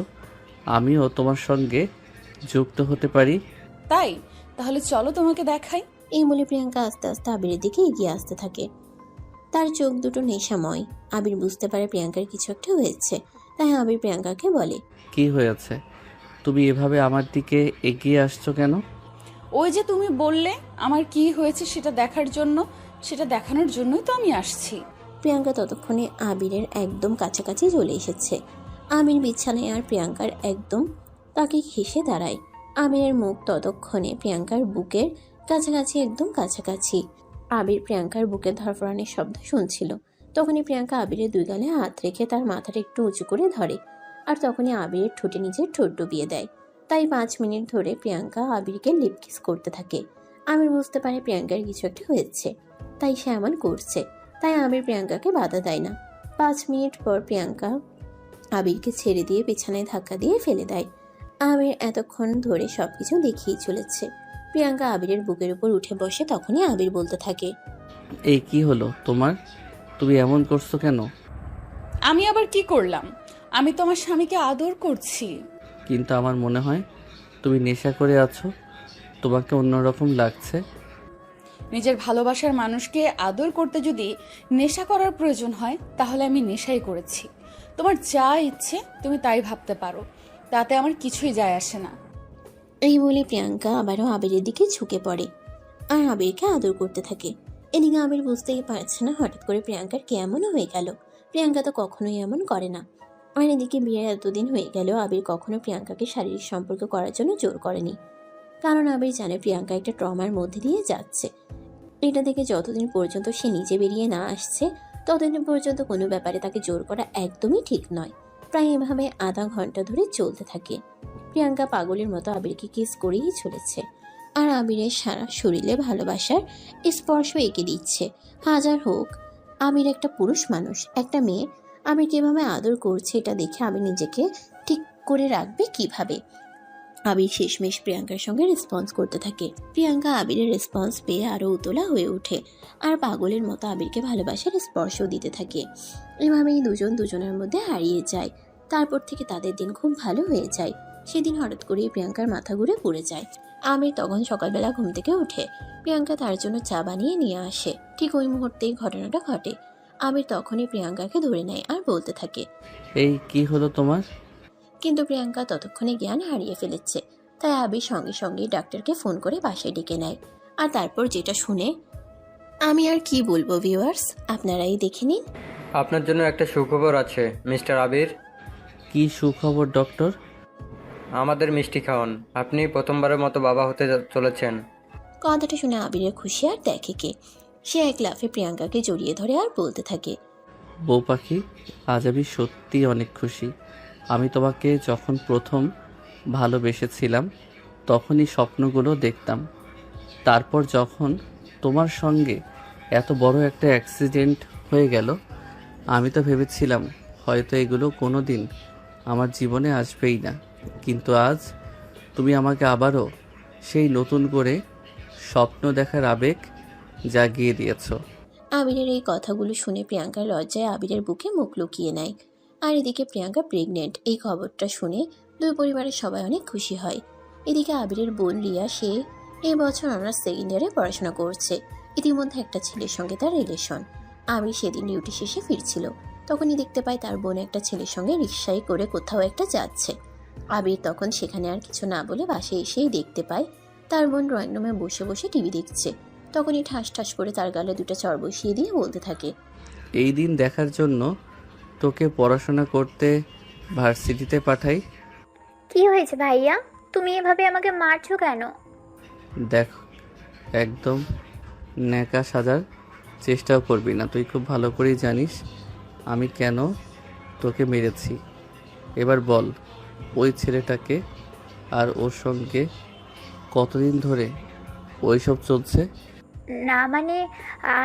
B: আমিও তোমার সঙ্গে যুক্ত হতে পারি।
A: তাই তাহলে চলো তোমাকে দেখাই।
C: এই বলে প্রিয়াঙ্কা আস্তে আস্তে আবিরের দিকে এগিয়ে আসতে থাকে। তার চোখ দুটো নেশাময়। আবির বুঝতে পারে প্রিয়াঙ্কার কিছু একটা হয়েছে, তাই আবির প্রিয়াঙ্কাকে বলে,
B: কি হয়েছে? তুমি এভাবে আমার দিকে এগিয়ে আসছো কেন?
A: ওই যে তুমি বললে আমার কি হয়েছে সেটা দেখার জন্য, সেটা দেখানোর জন্যই তো আমি আসছি।
C: প্রিয়াঙ্কা ততক্ষণে আবিরের একদম কাছাকাছি চলে এসেছে। আবির বিছানায় আর প্রিয়াঙ্কার একদম তাকে ঘেঁষে দাঁড়ায়। আবিরের মুখ ততক্ষণে প্রিয়াঙ্কার বুকের কাছাকাছি, একদম কাছাকাছি। আবির প্রিয়াঙ্কার বুকের ধরফরানির শব্দ শুনছিল। তখনই প্রিয়াঙ্কা আবিরের 2 গালে হাত রেখে তার মাথাটা একটু উঁচু করে ধরে, আর তখনই আবিরের ঠোঁটে নিজের ঠোঁট ডুবিয়ে দেয়। তাই 5 মিনিট ধরে প্রিয়াঙ্কা আবিরকে লিপ কিস করতে থাকে। আবির বুঝতে পারে প্রিয়াঙ্কার কিছু একটা হয়েছে, তাই সে এমন করছে। তাই আবির প্রিয়াঙ্কাকে বাধা দেয় না। 5 মিনিট পর প্রিয়াঙ্কা আবিরকে ছেড়ে দিয়ে বিছানায় ধাক্কা দিয়ে ফেলে দেয়। আবির এতক্ষণ ধরে সবকিছু দেখিয়ে চলেছে। প্রিয়াঙ্কা আবিরের বুকের উপর উঠে বসে। তখনই আবির বলতে থাকে,
B: এই কি হলো তোমার? তুমি এমন করছো কেন?
A: আমি আবার কি করলাম? আমি তো আমার স্বামীকে আদর করছি।
B: কিন্তু আমার মনে হয় তুমি নেশা করে আছো, তোমাকে অন্যরকম লাগছে।
A: নিজের ভালোবাসার মানুষকে আদর করতে যদি নেশা করার প্রয়োজন হয় তাহলে আমি নেশাই করেছি। তোমার যা ইচ্ছে তুমি তাই ভাবতে পারো, তাতে আমার কিছুই যায় আসে না।
C: এই বলে প্রিয়াঙ্কা আবারও আবিরের দিকে ঝুঁকে পড়ে আর আবিরকে আদর করতে থাকে। এদিকে আবির বুঝতেই পারছে না হঠাৎ করে প্রিয়াঙ্কার কেমনও হয়ে গেল। প্রিয়াঙ্কা তো কখনোই এমন করে না। আর এদিকে বিয়ের এতদিন হয়ে গেল আবির কখনো প্রিয়াঙ্কাকে শারীরিক সম্পর্ক করার জন্য জোর করেনি, কারণ আবির জানে প্রিয়াঙ্কা একটা ট্রমার মধ্যে দিয়ে যাচ্ছে। এটা দেখে যতদিন পর্যন্ত সে নিজে বেরিয়ে না আসছে ততদিন পর্যন্ত কোনো ব্যাপারে তাকে জোর করা একদমই ঠিক নয়। প্রায় এভাবে আধা ঘন্টা ধরে চলতে থাকে। প্রিয়াঙ্কা পাগলের মতো আবিরকে কিস করেই চলেছে, আর আবিরের সারা শরীরে ভালোবাসার স্পর্শ এঁকে দিচ্ছে। হাজার হোক আবির একটা পুরুষ মানুষ, একটা মেয়ে আবিরকে এভাবে আদর করছে, এটা দেখে আবির নিজেকে ঠিক করে রাখবে কিভাবে। আবির শেষমেশ প্রিয়াঙ্কার সঙ্গে রেসপন্স করতে থাকে। প্রিয়াঙ্কা আবিরের রেসপন্স পেয়ে আরও উতলা হয়ে ওঠে আর পাগলের মতো আবিরকে ভালোবাসার স্পর্শ দিতে থাকে। এভাবেই দুজন দুজনের মধ্যে হারিয়ে যায়। তারপর থেকে তাদের দিন খুব ভালো হয়ে যায়। সেদিন হঠাৎ করেই প্রিয়াঙ্কার মাথা ঘুরে পড়ে যায়। আবির তখন সকালবেলা ঘুম থেকে উঠে প্রিয়াঙ্কা তার জন্য চা বানিয়ে নিয়ে আসে। ঠিক ওই মুহূর্তেই ঘটনাটা ঘটে। আবির তখনই প্রিয়াঙ্কাকে ধরে নেয় আর বলতে থাকে,
B: এই কি হলো তোমার?
C: কিন্তু প্রিয়াঙ্কা ততক্ষণে জ্ঞান হারিয়ে ফেলেছে। তাই আবির সঙ্গে সঙ্গে ডাক্তারকে ফোন করে বাসায় ডেকে নেয়। আর তারপর যেটা শুনে আমি আর কি বলবো ভিউয়ার্স, আপনারাই দেখে নিন।
M: আপনার জন্য একটা সুখবর আছে মিস্টার আবির।
B: কি সুখবর ডক্টর?
M: আমাদের মিষ্টি খাওয়ান, আপনি প্রথমবারের মতো বাবা হতে চলেছেন।
C: কথাটা শুনে আবিরের খুশি আর দেখে কে। সে এক লাফে প্রিয়াঙ্কাকে জড়িয়ে ধরে আর বলতে থাকে,
B: বউ পাখি, আজ আমি সত্যি অনেক খুশি। আমি তোমাকে যখন প্রথম ভালোবেসেছিলাম তখনই স্বপ্নগুলো দেখতাম। তারপর যখন তোমার সঙ্গে এত বড় একটা অ্যাক্সিডেন্ট হয়ে গেল, আমি তো ভেবেছিলাম হয়তো এগুলো কোনো দিন আমার জীবনে আসবেই না। কিন্তু আজ তুমি আমাকে আবারও সেই নতুন করে স্বপ্ন দেখার আবেগ জাগিয়ে দিয়েছো।
C: আবিরের এই কথাগুলো শুনে প্রিয়াঙ্কার লজ্জায় আবিরের বুকে মুখ লুকিয়ে নেয়। আর এদিকে প্রিয়াঙ্কা প্রেগনেন্ট, এই খবরটা শুনে দুই পরিবারের সবাই অনেক খুশি হয়। এদিকে আবিরের বোন রিয়া, সে এই বছর অনার্স সেকেন্ড ইয়ারে পড়াশোনা করছে। ইতিমধ্যে একটা ছেলের সঙ্গে তার রিলেশন। আবির সেদিন ডিউটি শেষে ফিরছিল, তখনই দেখতে পায় তার বোন একটা ছেলের সঙ্গে রিকশায় করে কোথাও একটা যাচ্ছে। আবির তখন সেখানে আর কিছু না বলে বাসে এসেই দেখতে পায় তার বোন ড্রয়িং রুমে বসে বসে টিভি দেখছে। তখনই ঠাস ঠাস করে তার গালে দুটো চড় বসিয়ে দিয়ে বলতে থাকে,
B: এই দিন দেখার জন্য তোকে পড়াশোনা করতে ভার্সিটিতে পাঠাই।
L: কি হয়েছে ভাইয়া, তুমি এভাবে আমাকে মারছো কেন?
B: দেখ, একদম ন্যাকা সাজার চেষ্টাও করবি না। তুই খুব ভালো করেই জানিস আমি কেন তোকে মেরেছি। এবার বল, ওই ছেলেটাকে আর ওর সঙ্গে কতদিন ধরে ওইসব চলছে?
L: না মানে,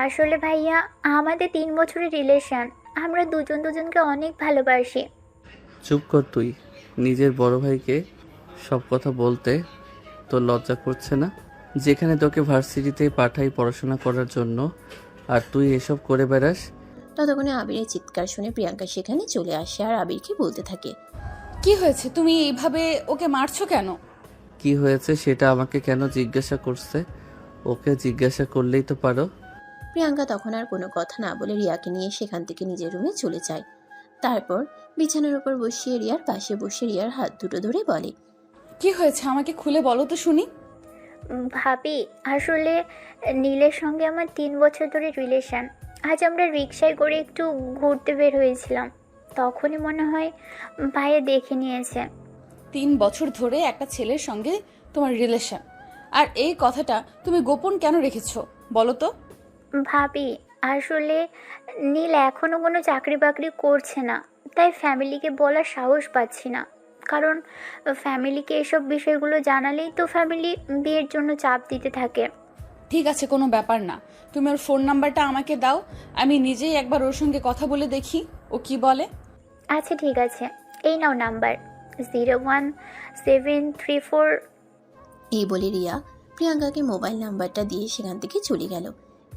L: আসলে ভাইয়া আমাদের 3 বছরের রিলেশন, আমরা দুজন দুজনকে অনেক ভালোবাসি।
B: চুপ কর তুই। নিজের বড় ভাইকে সব কথা বলতে তোর লজ্জা করছে না? যেখানে তোকে ভার্সিটিতে পাঠাই পড়াশোনা করার জন্য, আর তুই এসব করে বেড়াস।
C: ততক্ষণে আবিরের চিৎকার শুনে প্রিয়াঙ্কা সেখানে চলে আসে আর আবিরকে বলতে থাকে,
A: কি হয়েছে? তুমি এইভাবে ওকে মারছো কেন?
B: কি হয়েছে সেটা আমাকে কেন জিজ্ঞাসা করছে? ওকে জিজ্ঞাসা করলেই তো পারো।
C: প্রিয়াঙ্কা তখন আর কোনো কথা না বলে রিয়াকে নিয়ে সেখান থেকে নিজের রুমে চলে যায়। তারপর বিছানার উপর বসিয়ে রিয়ার পাশে বসে রিয়ার হাত দুটো ধরে বলে,
A: কি হয়েছে আমাকে খুলে বলো তো শুনি।
L: ভাবি, আসলে নীলের সঙ্গে আমার 3 বছর ধরে রিলেশন। আজ আমরা রিকশায় করে একটু ঘুরতে বের হয়েছিলাম, তখনই মনে হয় ভাইয়া দেখে নিয়েছে।
A: 3 বছর ধরে একটা ছেলের সঙ্গে তোমার রিলেশন, আর এই কথাটা তুমি গোপন কেন রেখেছো বলো তো?
L: ভাবি, আসলে নীল এখনো কোনো চাকরি বাকরি করছে না, তাই ফ্যামিলিকে বলার সাহস পাচ্ছি না। কারণ ফ্যামিলিকে এসব বিষয়গুলো জানালেই তো ফ্যামিলি বিয়ের জন্য চাপ দিতে থাকে।
A: ঠিক আছে, কোনো ব্যাপার না। তুমি ওর ফোন নাম্বারটা আমাকে দাও, আমি নিজেই একবার ওর সঙ্গে কথা বলে দেখি ও কি বলে।
L: আচ্ছা ঠিক আছে, এই নাও নাম্বার 01734।
C: এই বলে রিয়া প্রিয়াঙ্কাকে মোবাইল নাম্বারটা দিয়ে সেখান থেকে চলে গেল।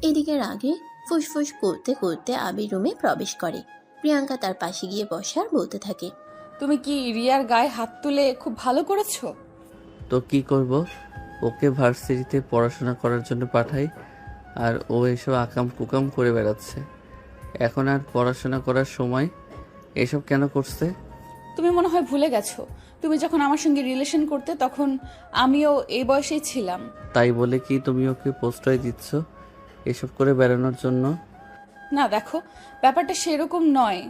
C: এদিকে রাগে ফুসফুস করতে করতে আবির রুমে প্রবেশ করে। প্রিয়াঙ্কা তার পাশে গিয়ে বসে আর বলতে থাকে,
A: তুমি কি রিয়ার গায়ে হাত তুলে খুব ভালো করেছো?
B: তো কি করব? ওকে ভার্সিটিতে পড়াশোনা করার জন্য পাঠাই, আর ও এসব আকাম কুকাম করে বেড়াচ্ছে। এখন আর পড়াশোনা করার সময় এসব কেন করছে?
A: তুমি মনে হয় ভুলে গেছো, তুমি যখন আমার সঙ্গে রিলেশন করতে তখন আমিও এই বয়সেই ছিলাম।
B: তাই বলে কি তুমি ওকে প্রশ্রয় দিচ্ছ এসব করে বেড়ানোর জন্য?
A: না দেখো, ব্যাপারটা সেরকম নয়।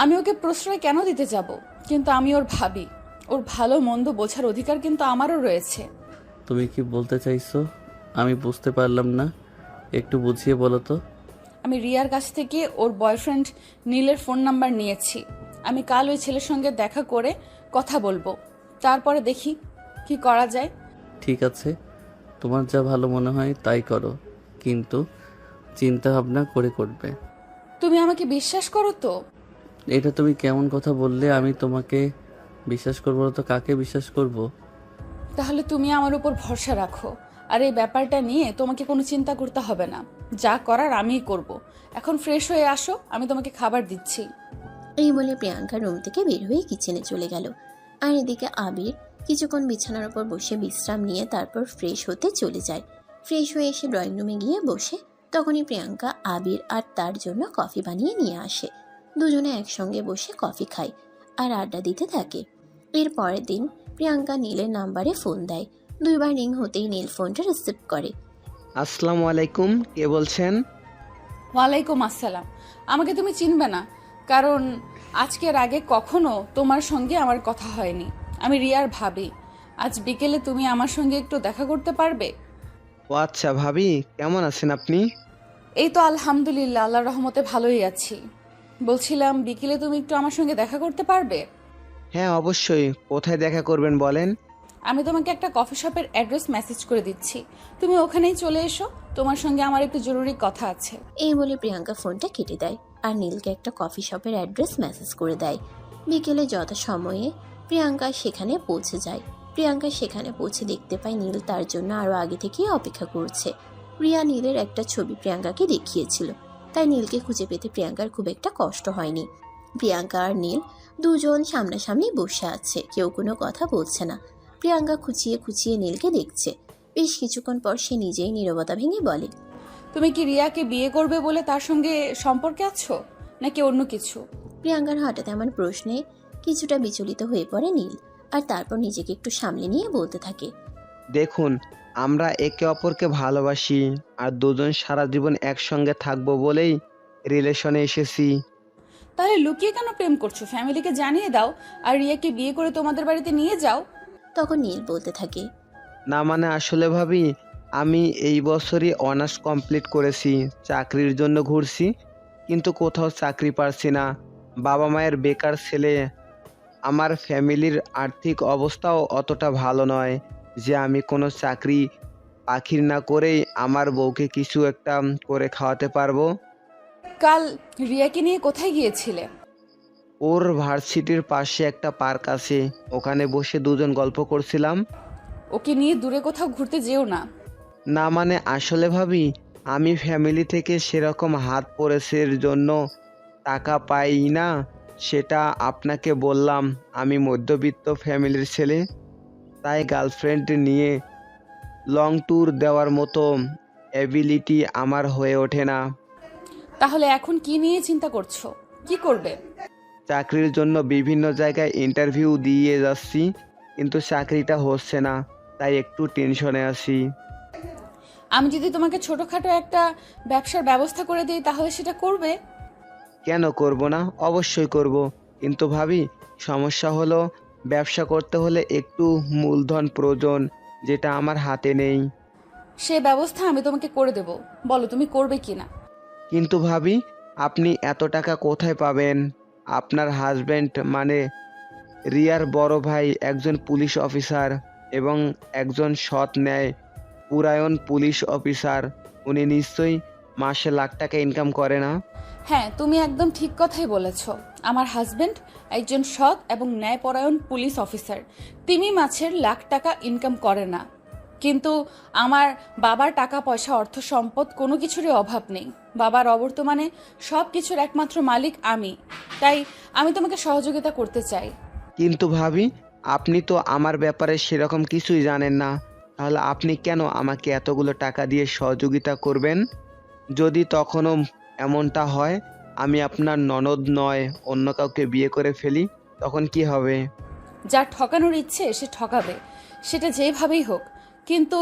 A: আমি ওকে প্রশ্রয় কেন দিতে যাব? কিন্তু আমি ওর ভাবি, ওর ভালো মন্দ বোঝার অধিকার কিন্তু আমারও রয়েছে।
B: তুমি কি বলতে চাইছো আমি বুঝতে পারলাম না, একটু বুঝিয়ে বলো তো।
A: আমি রিয়ার কাছ থেকে ওর বয়ফ্রেন্ড নীলের ফোন নাম্বার নিয়েছি। আমি কাল ওই ছেলের সঙ্গে দেখা করে কথা বলবো, তারপরে দেখি কি করা যায়।
B: ঠিক আছে, তোমার যা ভালো মনে হয় তাই করো, কিন্তু চিন্তা ভাবনা করে করবে।
A: তুমি আমাকে বিশ্বাস করো তো?
B: এটা তুমি কেমন কথা বললে? আমি তোমাকে বিশ্বাস করবো না তো কাকে বিশ্বাস করব?
A: তাহলে তুমি আমার উপর ভরসা রাখো, আর এই ব্যাপারটা নিয়ে তোমাকে কোনো চিন্তা করতে হবে না। যা করার আমিই করব। এখন ফ্রেশ হয়ে আসো, আমি তোমাকে খাবার দিচ্ছি।
C: এই বলে প্রিয়াঙ্কা রুম থেকে বের হয়ে কিচেনে চলে গেল। আর এদিকে আবির কিছুক্ষণ বিছানার উপর বসে বিশ্রাম নিয়ে তারপর ফ্রেশ হতে চলে যায়। ফ্রেশ হয়ে এসে ড্রয়িং রুমে গিয়ে বসে, তখনই প্রিয়াঙ্কা আবির আর তার জন্য কফি বানিয়ে নিয়ে আসে। দুজনে একসঙ্গে বসে কফি খায় আর আড্ডা দিতে থাকে। এর পরের দিন প্রিয়াঙ্কা নীলের নাম্বারে ফোন দেয়। 2 বার রিং হতেই নীল ফোনটা রিসিভ করে।
N: আসসালামু আলাইকুম, কে বলছেন?
A: ওয়ালাইকুম আসসালাম। আমাকে তুমি চিনবে না, কারণ আজকের আগে কখনো তোমার সঙ্গে আমার কথা হয়নি। আমি রিয়ার ভাবি। আজ বিকেলে তুমি আমার সঙ্গে একটু দেখা করতে পারবে?
N: ও আচ্ছা ভাবি, কেমন আছেন আপনি?
A: এই তো আলহামদুলিল্লাহ, আল্লাহর রহমতে ভালোই আছি। বলছিলাম বিকেলে তুমি একটু আমার সঙ্গে দেখা করতে পারবে?
N: হ্যাঁ অবশ্যই, কোথায় দেখা করবেন বলেন?
A: আমি তোমাকে একটা কফি শপের অ্যাড্রেস মেসেজ করে দিচ্ছি, তুমি ওখানেই চলে এসো। তোমার সঙ্গে আমার একটু জরুরি কথা আছে।
C: এই বলে প্রিয়াঙ্কা ফোনটা কেটে দেয় আর নীলকে একটা কফি শপের অ্যাড্রেস মেসেজ করে দেয়। বিকেলে যথাসময়ে প্রিয়াঙ্কা সেখানে পৌঁছে যায়। প্রিয়াঙ্কা সেখানে পৌঁছে দেখতে পায় নীল তার জন্য আরও আগে থেকেই অপেক্ষা করছে। রিয়া নীলের একটা ছবি প্রিয়াঙ্কাকে দেখিয়েছিল, তাই নীলকে খুঁজে পেতে প্রিয়াঙ্কার খুব একটা কষ্ট হয়নি। প্রিয়াঙ্কা আর নীল দুজন সামনাসামনি বসে আছে, কেউ কোনো কথা বলছে না। প্রিয়াঙ্কা খুঁচিয়ে খুঁচিয়ে নীলকে দেখছে। বেশ কিছুক্ষণ পর সে নিজেই নীরবতা ভেঙে বলে,
A: তুমি কি রিয়াকে বিয়ে করবে বলে তার সঙ্গে সম্পর্কে আছো, নাকি অন্য কিছু?
C: প্রিয়াঙ্কার হঠাৎ এমন প্রশ্নে কিছুটা বিচলিত হয়ে পড়ে নীল, আর তারপর নিজেকে একটু সামলে নিয়ে বলতে থাকে,
N: দেখুন, আমরা একে অপরকে ভালোবাসি আর দুজন সারা জীবন একসঙ্গে থাকবো বলেই রিলেশনে এসেছি।
A: তাহলে লুকিয়ে কেন প্রেম করছো? ফ্যামিলিকে জানিয়ে দাও আর রিয়াকে বিয়ে করে তোমাদের বাড়িতে নিয়ে যাও।
C: তখন নীল বলতে থাকে,
N: না মানে আসলে ভাবি, আমি এই বছরই অনার্স কমপ্লিট করেছি, চাকরির জন্য ঘুরছি, কিন্তু কোথাও চাকরি পারছি না। বাবা মায়ের বেকার ছেলে। আমার ফ্যামিলির আর্থিক অবস্থাও অতটা ভালো নয় যে আমি কোনো চাকরি বাকির না করেই আমার বউকে কিছু একটা করে খাওয়াতে পারবো।
A: কাল রিয়াকে নিয়ে কোথায় গিয়েছিলে?
N: ওর ভার্সিটির পাশে একটা পার্ক আছে, ওখানে বসে দুজন গল্প করছিলাম।
A: ওকে নিয়ে দূরে কোথাও ঘুরতে যেও না।
N: না মানে আসলে ভাবি, আমি ফ্যামিলি থেকে সেরকম হাত পড়েছের জন্য টাকা পাই না, সেটা আপনাকে বললাম। আমি মধ্যবিত্ত ফ্যামিলির ছেলে, তাই গার্লফ্রেন্ড নিয়ে লং ট্যুর দেওয়ার মতো অ্যাবিলিটি আমার হয়ে ওঠে না।
A: তাহলে এখন কি নিয়ে চিন্তা করছো? কি করবে?
N: চাকরির জন্য বিভিন্ন জায়গায় ইন্টারভিউ দিয়ে যাচ্ছি, কিন্তু চাকরিটা হচ্ছে না, তাই একটু টেনশনে আছি।
A: আমি যদি তোমাকে ছোটখাটো একটা ব্যবসার ব্যবস্থা করে দিই তাহলে সেটা করবে?
N: কেন করব না, অবশ্যই করব, কিন্তু ভাবি সমস্যা হলো ব্যবসা করতে হলে একটু মূলধন প্রয়োজন, যেটা আমার হাতে নেই।
A: সে ব্যবস্থা আমি তোমাকে করে দেব, বলো তুমি করবে কিনা।
N: কিন্তু ভাবি, আপনি এত টাকা কোথায় পাবেন? আপনার হাজবেন্ড মানে রিয়ার বড় ভাই একজন পুলিশ অফিসার এবং একজন সৎ ন্যায় পুরায়ণ পুলিশ অফিসার। উনি নিশ্চয়ই মাসে লাখ টাকা ইনকাম করে না?
A: হ্যাঁ, তুমি একদম ঠিক কথাই বলেছ। আমার হাজবেন্ড একজন সৎ এবং ন্যায়পরায়ণ পুলিশ অফিসার। তিমি মাছের লাখ টাকা ইনকাম করে না, কিন্তু আমার বাবার টাকা পয়সা অর্থ সম্পদ কোনো কিছুরই অভাব নেই। বাবার অবর্তমানে সব কিছুর একমাত্র মালিক আমি, তাই আমি তোমাকে সহযোগিতা করতে চাই।
N: কিন্তু ভাবি, আপনি তো আমার ব্যাপারে সেরকম কিছুই জানেন না, তাহলে আপনি কেন আমাকে এতগুলো টাকা দিয়ে সহযোগিতা করবেন? যদি তখনও এমনটা হয় আমি আপনার ননদ নয় অন্য কাউকে বিয়ে করে ফেলি, তখন কি হবে?
A: যার ঠকানোর ইচ্ছে সে ঠকাবে, সেটা যেভাবেই হোক। কিন্তু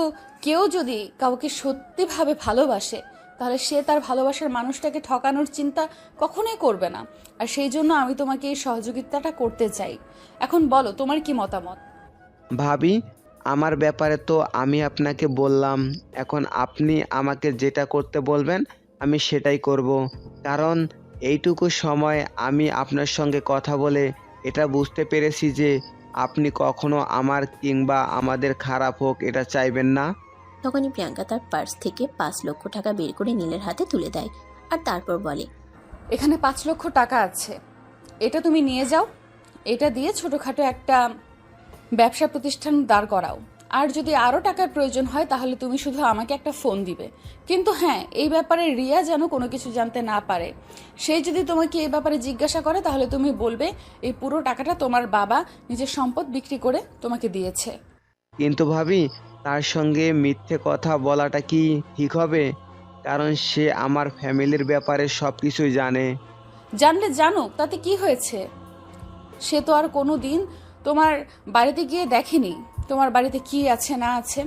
A: কেউ যদি কাউকে সত্যিভাবে ভালোবাসে তাহলে সে তার ভালোবাসার মানুষটাকে ঠকানোর চিন্তা কখনোই করবে না। আর সেই জন্য আমি তোমাকে এই সহযোগিতাটা করতে চাই। এখন বলো তোমার কি মতামত?
N: ভাবি, আমার ব্যাপারে তো আমি আপনাকে বললাম, এখন আপনি আমাকে যেটা করতে বলবেন আমি সেটাই করব। কারণ এইটুকু সময় আমি আপনার সঙ্গে কথা বলে এটা বুঝতে পেরেছি যে আপনি কখনো আমার কিংবা আমাদের খারাপ হোক এটা চাইবেন না।
C: তখনই প্রিয়াঙ্কা তার পার্স থেকে 5 লক্ষ টাকা বের করে নীলের হাতে তুলে দেয়, আর তারপর বলে,
A: এখানে 5 লক্ষ টাকা আছে, এটা তুমি নিয়ে যাও। এটা দিয়ে ছোটখাটো একটা ব্যবসা প্রতিষ্ঠান দাঁড় করাও। আর যদি আরও টাকার প্রয়োজন হয় তাহলে তুমি শুধু আমাকে একটা ফোন দিবে। কিন্তু হ্যাঁ, এই ব্যাপারে রিয়া যেন কোনো কিছু জানতে না পারে। সে যদি তোমাকে এই ব্যাপারে জিজ্ঞাসা করে তাহলে তুমি বলবে এই পুরো টাকাটা তোমার বাবা নিজের সম্পদ বিক্রি করে তোমাকে দিয়েছে।
N: কিন্তু ভাবি, তার সঙ্গে মিথ্যে কথা বলাটা কি ঠিক হবে? কারণ সে আমার ফ্যামিলির ব্যাপারে সব কিছুই জানে।
A: জানলে জানুক, তাতে কি হয়েছে? সে তো আর কোনো দিন তোমার বাড়িতে গিয়ে দেখেনি তোমার বাড়িতে কি আছে না আছে।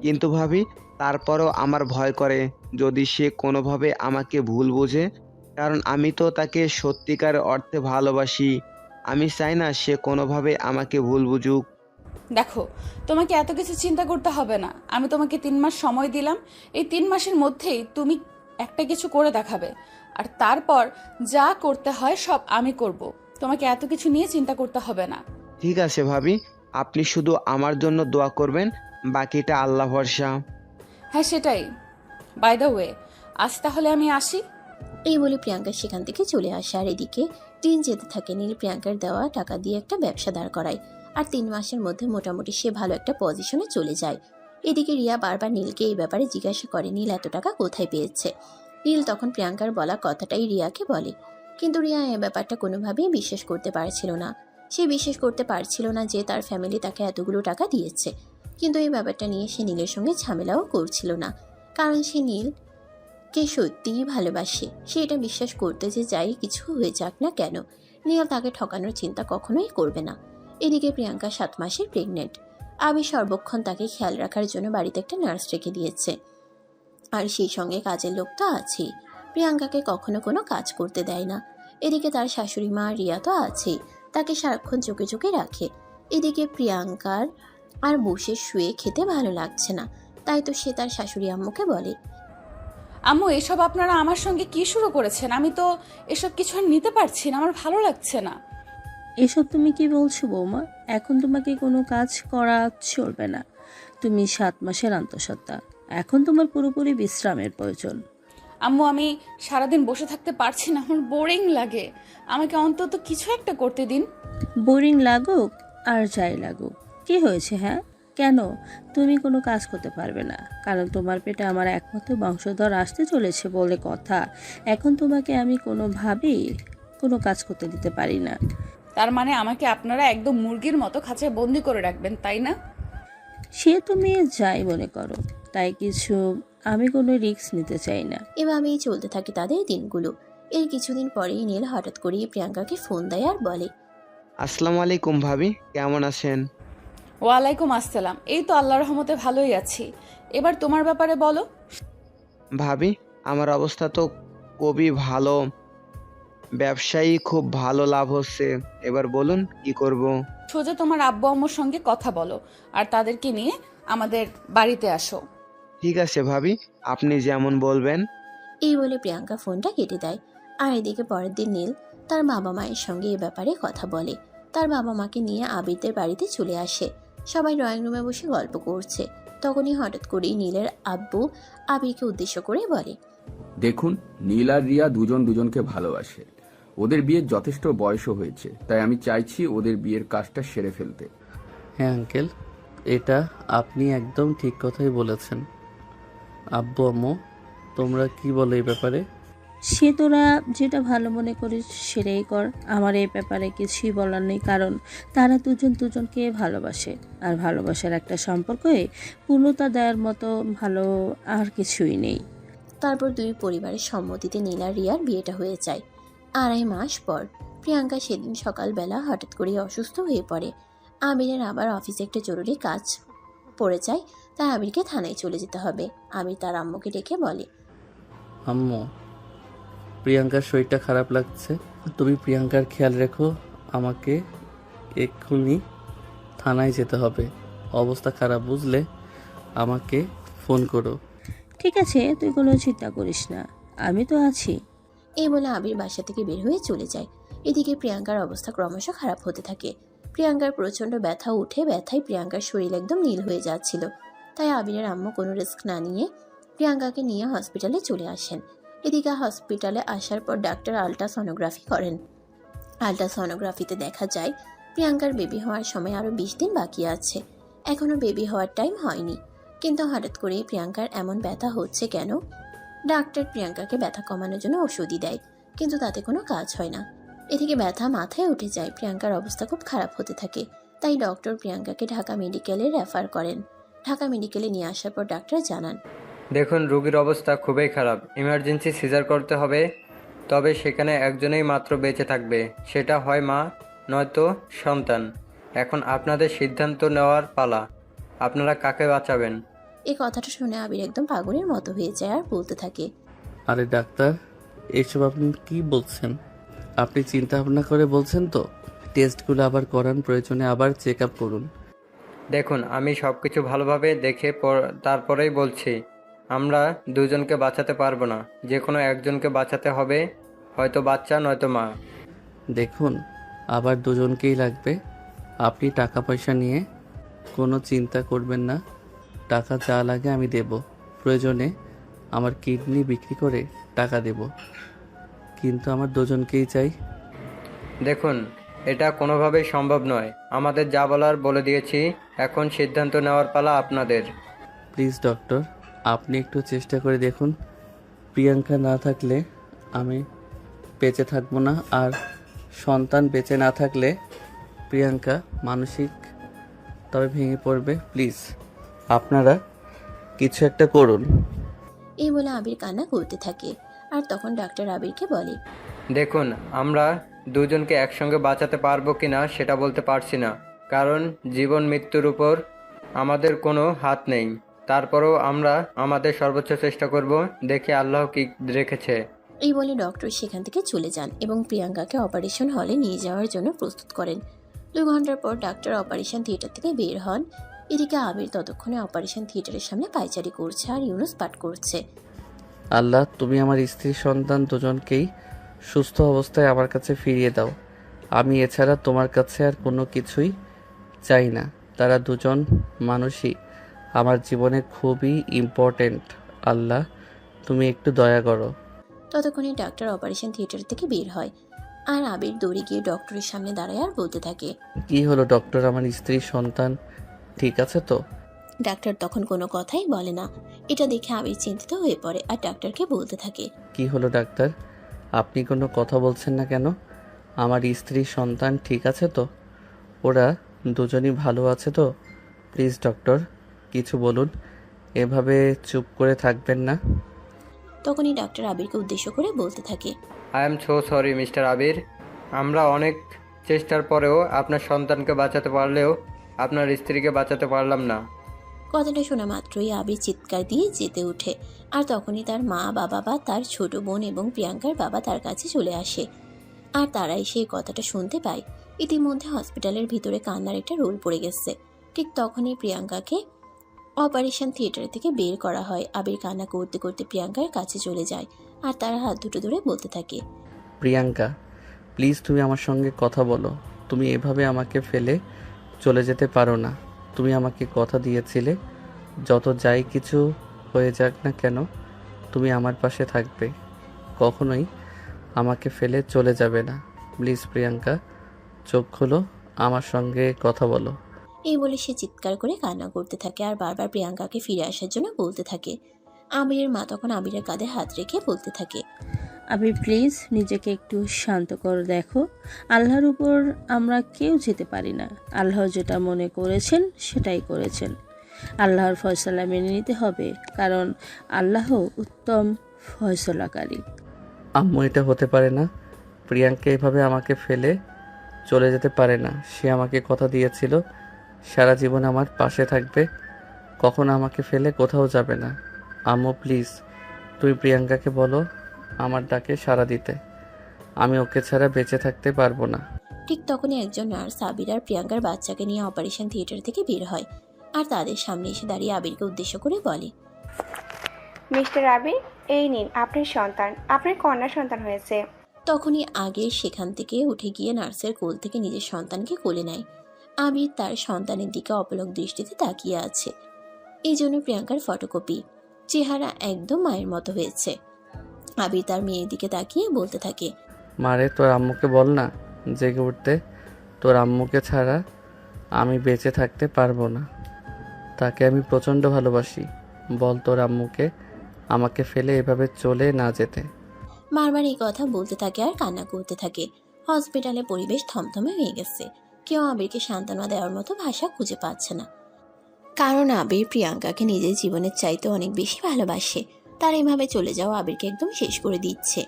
N: কিন্তু ভাবি, তারপরও আমার ভয় করে যদি সে কোনোভাবে আমাকে ভুল বোঝে, কারণ আমি তো তাকে সত্যিকার অর্থে ভালোবাসি। আমি চাই না সে কোনোভাবে আমাকে ভুল বুঝুক।
A: দেখো, তোমাকে এত কিছু চিন্তা করতে হবে না। আমি তোমাকে 3 মাস সময় দিলাম। এই 3 মাসের মধ্যেই তুমি একটা কিছু করে দেখাবে, আর তারপর যা করতে হয় সব আমি করব। তোমাকে এত কিছু নিয়ে চিন্তা করতে হবে না।
N: ঠিক আছে ভাবি, আপনি শুধু আমার জন্য দোয়া করবেন, বাকিটা আল্লাহ ভরসা।
A: হ্যাঁ, সেটাই। বাই দ্য ওয়ে, আজ তাহলে আমি আসি।
C: এই বলে প্রিয়াঙ্কা সেখান থেকে চলে আসে। আর এদিকে দিন যেতে থাকে। নীল প্রিয়াঙ্কার দেওয়া টাকা দিয়ে একটা ব্যবসা দাঁড় করায়, আর 3 মাসের মধ্যে মোটামুটি সে ভালো একটা পজিশনে চলে যায়। এদিকে রিয়া বারবার নীলকে এই ব্যাপারে জিজ্ঞাসা করে নীল এত টাকা কোথায় পেয়েছে। নীল তখন প্রিয়াঙ্কার বলা কথাটাই রিয়াকে বলে, কিন্তু রিয়া এই ব্যাপারটা কোনোভাবেই বিশ্বাস করতে পারছিল না। সে বিশ্বাস করতে পারছিল না যে তার ফ্যামিলি তাকে এতগুলো টাকা দিয়েছে। কিন্তু এই ব্যাপারটা নিয়ে সে নীলের সঙ্গে ঝামেলাও করছিল না, কারণ সে নীলকে সত্যিই ভালোবাসে। সে এটা বিশ্বাস করতে যে যাই কিছু হয়ে যাক না কেন, নীল তাকে ঠকানোর চিন্তা কখনোই করবে না। এদিকে প্রিয়াঙ্কা 7 মাসের প্রেগনেন্ট। আমি সর্বক্ষণ তাকে খেয়াল রাখার জন্য বাড়িতে একটা নার্স রেখে দিয়েছে, আর সেই সঙ্গে কাজের লোক তো আছেই। প্রিয়াঙ্কাকে কখনো কোনো কাজ করতে দেয় না। এদিকে তার শাশুড়ি মা রিয়া তো আছেই, তাকে সারাক্ষণ চোখে চোখে রাখে। এদিকে প্রিয়াঙ্কার আর বসে শুয়ে খেতে ভালো লাগছে না, তাই তো সে তার শাশুড়ি আম্মুকে বলে,
A: আম্মু, এসব আপনারা আমার সঙ্গে কি শুরু করেছেন? আমি তো এসব কিছু আর নিতে পারছি না, আমার ভালো লাগছে না।
K: এসব তুমি কি বলছো বৌমা? এখন তোমাকে কোনো কাজ করা চলবে না। তুমি 7 মাসের অন্তঃসত্ত্বা, এখন তোমার পুরোপুরি বিশ্রামের প্রয়োজন।
A: আম্মু, আমি সারাদিন বসে থাকতে পারছি না, আমার বোরিং লাগে। আমাকে অন্তত কিছু একটা করতে দিন।
K: বোরিং লাগুক আর যাই লাগুক, কি হয়েছে? হ্যাঁ, কেন তুমি কোনো কাজ করতে পারবে না? কারণ তোমার পেটে আমার একমাত্র বংশধর আসতে চলেছে বলে কথা। এখন তোমাকে আমি কোনোভাবেই কোনো কাজ করতে দিতে পারি না।
A: তার মানে আমাকে আপনারা একদম মুরগির মতো খাঁচায় বন্দি করে রাখবেন, তাই না?
K: সে তুমি যাই মনে করো, তাই কিছু আমি কোনো রিস্ক নিতে চাই না।
C: এভাবেই চলতে থাকে তাদের দিনগুলো। এর কিছুদিন পরেই নীল হঠাৎ করেই প্রিয়াঙ্কাকে ফোন দেয় আর বলে,
N: আসসালামু আলাইকুম ভাবি, কেমন আছেন?
A: ওয়ালাইকুম আসসালাম। এই তো আল্লাহর রহমতে ভালোই আছি। এবার তোমার ব্যাপারে বলো।
N: ভাবি, আমার অবস্থা তো খুবই ভালো, ব্যবসায়ী খুব ভালো লাভ হচ্ছে। এবার বলুন কি করব?
A: সোজা তোমার আব্বু আম্মুর সঙ্গে কথা বলো, আর তাদেরকে নিয়ে আমাদের বাড়িতে আসো।
N: ঠিক আছে ভাবি, আপনি যেমন বলবেন।
C: এই বলে প্রিয়াঙ্কা ফোনটা কেটে দেয়। আর এদিকে পরের দিন নীল তার বাবা মায়ের সঙ্গে এ ব্যাপারে কথা বলে। তার বাবা মাকে নিয়ে আবিরদের বাড়িতে চলে আসে। সবাই ড্রয়িং রুমে বসে গল্প করছে। তখনই হঠাৎ করেই নীলের আব্বু আবিরকে উদ্দেশ্য করে বলে,
O: দেখুন, নীল আর রিয়া দুজন দুজনকে ভালোবাসে। ওদের বিয়ের যথেষ্ট বয়সও হয়েছে, তাই আমি চাইছি ওদের বিয়ের কাজটা সেরে ফেলতে।
B: হ্যাঁ আঙ্কেল, এটা আপনি একদম ঠিক কথাই বলেছেন। আব্বু আম্মু, তোমরা কি বলো এই ব্যাপারে?
K: সে তোরা যেটা ভালো মনে করিস সেটাই কর। আমার এই ব্যাপারে কিছুই বলার নেই, কারণ তারা দুজন দুজনকে ভালোবাসে। আর ভালোবাসার একটা সম্পর্কে পূর্ণতা দেওয়ার মতো ভালো আর কিছুই নেই।
C: তারপর দুই পরিবারের সম্মতিতে নীল আর রিয়ার বিয়েটা হয়ে যায়। 2.5 মাস পর প্রিয়াঙ্কা সেদিন সকালবেলা হঠাৎ করে অসুস্থ হয়ে পড়ে। আবিরের আবার অফিসে একটা জরুরি কাজ পড়ে যায়, তাই আবিরকে থানায় চলে যেতে হবে। আবির তার আম্মুকে ডেকে বলে,
B: আম্মু, প্রিয়াঙ্কার শরীরটা খারাপ লাগছে, তুমি প্রিয়াঙ্কার খেয়াল রেখো। আমাকে এক্ষুনি থানায় যেতে হবে। অবস্থা খারাপ বুঝলে আমাকে ফোন করো।
K: ঠিক আছে, তুই কোনো চিন্তা করিস না, আমি তো আছি।
C: এই বলে আবির বাসা থেকে বের হয়ে চলে যায়। এদিকে প্রিয়াঙ্কার অবস্থা ক্রমশ খারাপ হতে থাকে। প্রিয়াঙ্কার প্রচণ্ড ব্যথা উঠে, ব্যথায় প্রিয়াঙ্কার শরীর একদম নীল হয়ে যাচ্ছিল। তাই আবিরের আম্মু কোনো রিস্ক না নিয়ে প্রিয়াঙ্কাকে নিয়ে হসপিটালে চলে আসেন। এদিকে হসপিটালে আসার পর ডাক্তার আল্ট্রাসনোগ্রাফি করেন। আল্ট্রাসনোগ্রাফিতে দেখা যায় প্রিয়াঙ্কার বেবি হওয়ার সময় আরও 20 দিন বাকি আছে। এখনও বেবি হওয়ার টাইম হয়নি। কিন্তু হঠাৎ করেই প্রিয়াঙ্কার এমন ব্যথা হচ্ছে কেন? ডাক্তার প্রিয়াঙ্কাকে ব্যথা কমানোর জন্য ওষুধই দেয়, কিন্তু তাতে কোনো কাজ হয় না। এদিকে ব্যথা মাথায় উঠে যায়। প্রিয়াঙ্কার অবস্থা খুব খারাপ হতে থাকে। তাই ডক্টর প্রিয়াঙ্কাকে ঢাকা মেডিকেলে রেফার করেন। ঢাকা মেডিকেলে নিয়ে আসার পর ডাক্তার জানান,
M: দেখুন, রোগীর অবস্থা খুবই খারাপ, ইমার্জেন্সি সিজার করতে হবে। তবে সেখানে একজনেই মাত্র বেঁচে থাকবে, সেটা হয় মা নয়তো সন্তান। এখন আপনাদের সিদ্ধান্ত নেওয়ার পালা, আপনারা কাকে বাঁচাবেন?
C: এই কথাটা শুনে আবির একদম পাগলের মতো হয়ে যায় আর বলতে থাকে,
B: আরে ডাক্তার, এসব আপনি কি বলছেন? আপনি চিন্তা ভাবনা করে বলছেন তো? টেস্টগুলো আবার করান, প্রয়োজনে আবার চেক আপ করুন।
M: দেখুন, আমি সব কিছু ভালোভাবে দেখে তারপরেই বলছি, আমরা দুজনকে বাঁচাতে পারবো না, যে কোনো একজনকে বাঁচাতে হবে, হয়তো বাচ্চা নয়তো মা।
B: দেখুন, আবার দুজনকেই লাগবে। আপনি টাকা পয়সা নিয়ে কোনো চিন্তা করবেন না। টাকা যা লাগে আমি দেব। প্রয়োজনে আমার কিডনি বিক্রি করে টাকা দেব, কিন্তু আমার দুজনকেই চাই।
M: দেখুন, এটা কোনোভাবেই সম্ভব নয়। আমাদের যা বলার বলে দিয়েছি, এখন সিদ্ধান্ত নেওয়ার পালা আপনাদের।
B: প্লিজ ডক্টর, আপনি একটু চেষ্টা করে দেখুন। প্রিয়াঙ্কা না থাকলে আমি বেঁচে থাকবো না, আর সন্তান বেঁচে না থাকলে প্রিয়াঙ্কা মানসিক তবে ভেঙে পড়বে। প্লিজ আপনারা কিছু একটা করুন।
C: এই বলে আবির কান্না করতে থাকে। আর তখন ডাক্তার আবিরকে বলে,
M: দেখুন, আমরা দুজনকে একসঙ্গে বাঁচাতে পারবো কিনা সেটা বলতে পারছি না, কারণ জীবন মৃত্যুর উপর আমাদের কোনো হাত নেই। তারপরেও আমরা আমাদের সর্বোচ্চ চেষ্টা করব, দেখে আল্লাহ কি রেখেছে।
C: এই বলে ডক্টর সেখান থেকে চলে যান এবং প্রিয়াঙ্কাকে অপারেশন হলে নিয়ে যাওয়ার জন্য প্রস্তুত করেন। 2 ঘন্টার পর ডাক্তার অপারেশন থিয়েটার থেকে বের হন। এদিকে আবির ততক্ষণে অপারেশন থিয়েটারের সামনে পায়চারি করছে আর ইউনুস পাঠ করছে।
B: আল্লাহ, তুমি আমার স্ত্রী সন্তান দুজনকেই সুস্থ অবস্থায় আমার কাছে ফিরিয়ে দাও। আমি এছাড়া তোমার কাছে আর কোনো কিছুই চাই না। তারা দুজন মানুষই আমার জীবনে খুবই ইম্পর্ট্যান্ট। আল্লাহ, তুমি একটু দয়া করো।
C: ততক্ষণে ডাক্তার অপারেশন থিয়েটার থেকে বের হয় আর আবির দৌড়ে গিয়ে ডক্টরের সামনে দাঁড়ায় আর বলতে থাকে,
B: কি হলো ডক্টর, আমার স্ত্রী সন্তান ঠিক আছে তো?
C: ডাক্তার তখন কোনো কথাই বলে না। এটা দেখে আবির চিন্তিত হয়ে পড়ে আর ডাক্তারকে বলতে থাকে,
B: কি হলো ডাক্তার, আপনি কোনো কথা বলছেন না কেন? আমার স্ত্রী সন্তান ঠিক আছে তো? ওরা দুজনই ভালো আছে তো? প্লিজ ডক্টর, কিছু বলুন, এভাবে চুপ করে থাকবেন না।
C: তখনই ডাক্তার আবিরকে উদ্দেশ্য করে বলতে থাকে,
M: I am so sorry mister Abir. আমরা অনেক চেষ্টার পরেও আপনার সন্তানকে বাঁচাতে পারলেও আপনার স্ত্রীকে বাঁচাতে পারলাম না।
C: কথাটা শোনা মাত্রই আবির চিৎকার দিয়ে যেতে ওঠে। আর তখনই তার মা, বাবা বা তার ছোট বোন এবং প্রিয়াঙ্কার বাবা তার কাছে চলে আসে। আর তারাই সেই কথাটা শুনতে পায়। ইতিমধ্যে হসপিটালের ভিতরে কান্নার একটা রোল পড়ে গেছে। ঠিক তখনই প্রিয়াঙ্কাকে অপারেশন থিয়েটার থেকে বের করা হয়। আবির কান্না করতে করতে প্রিয়াঙ্কার কাছে চলে যায় আর তার হাত দুটো ধরে বলতে থাকে,
B: প্রিয়াঙ্কা, প্লিজ তুমি আমার সঙ্গে কথা বলো। তুমি এভাবে আমাকে ফেলে চলে যেতে পারো না। তুমি আমাকে কথা দিয়েছিলে, যত যাই কিছু হয়ে যাক না কেন তুমি আমার পাশে থাকবে, কখনোই আমাকে ফেলে চলে যাবে না। প্লিজ প্রিয়াঙ্কা, চোখ খোলো, আমার সঙ্গে কথা বলো।
C: এই বলে সে চিৎকার করে কান্না করতে থাকে আর বারবার প্রিয়াঙ্কাকে ফিরে আসার জন্য বলতে থাকে। আবিরের মা তখন আবিরের কাঁধে হাত রেখে বলতে থাকে,
K: আবির প্লিজ নিজেকে একটু শান্ত করে দেখো। আল্লাহর উপর আমরা কেউ যেতে পারি না। আল্লাহ যেটা মনে করেছেন সেটাই করেছেন। আল্লাহর ফয়সালা মেনে নিতে হবে, কারণ আল্লাহ উত্তম ফয়সালাকারী।
B: আম্মু, এটা হতে পারে না। প্রিয়াঙ্কা এভাবে আমাকে ফেলে চলে যেতে পারে না। সে আমাকে কথা দিয়েছিল সারা জীবন আমার পাশে থাকবে, কখনো আমাকে ফেলে কোথাও যাবে না। আম্মু প্লিজ, তুই প্রিয়াঙ্কাকে বলো আমার ডাকে সাড়া দিতে। আমি ওকে ছাড়া বেঁচে থাকতে পারবো না।
C: ঠিক তখনই একজন নার্স আবির আর প্রিয়াঙ্কার বাচ্চাকে নিয়ে অপারেশন থিয়েটার থেকে বের হয় আর তাদের সামনে এসে দাঁড়িয়ে আবিরকে উদ্দেশ্য করে বলে,
H: মিস্টার আবির, এই নিন আপনার সন্তান, আপনার কন্যা সন্তান হয়েছে।
C: তখনই আগে সেখান থেকে উঠে গিয়ে নার্সের কোল থেকে নিজের সন্তানকে কোলে নেয়। আবির তার সন্তানের দিকে অপলক দৃষ্টিতে তাকিয়ে আছে। এই জন্য প্রিয়াঙ্কার ফটোকপি, চেহারা একদম মায়ের মতো হয়েছে। আবির তার মেয়ের দিকে তাকিয়ে বলতে থাকে,
B: মারে, তোর আম্মুকে বল না জেগে উঠতে। তোর আম্মুকে ছাড়া আমি বেঁচে থাকতে পারবো না। তাকে আমি প্রচণ্ড ভালোবাসি। বল তোর আম্মুকে আমাকে ফেলে এভাবে চলে না যেতে।
C: বারবার এই কথা বলতে থাকে আর কান্না করতে থাকে। হসপিটালে পরিবেশ থমথমে হয়ে গেছে। কেউ আবিরকে সান্ত্বনা দেওয়ার মতো ভাষা খুঁজে পাচ্ছে না, কারণ আবির প্রিয়াঙ্কাকে নিজের জীবনের চাইতে অনেক বেশি ভালোবাসে। তার এভাবে চলে যাওয়া আবিরকে একদম শেষ করে দিচ্ছে।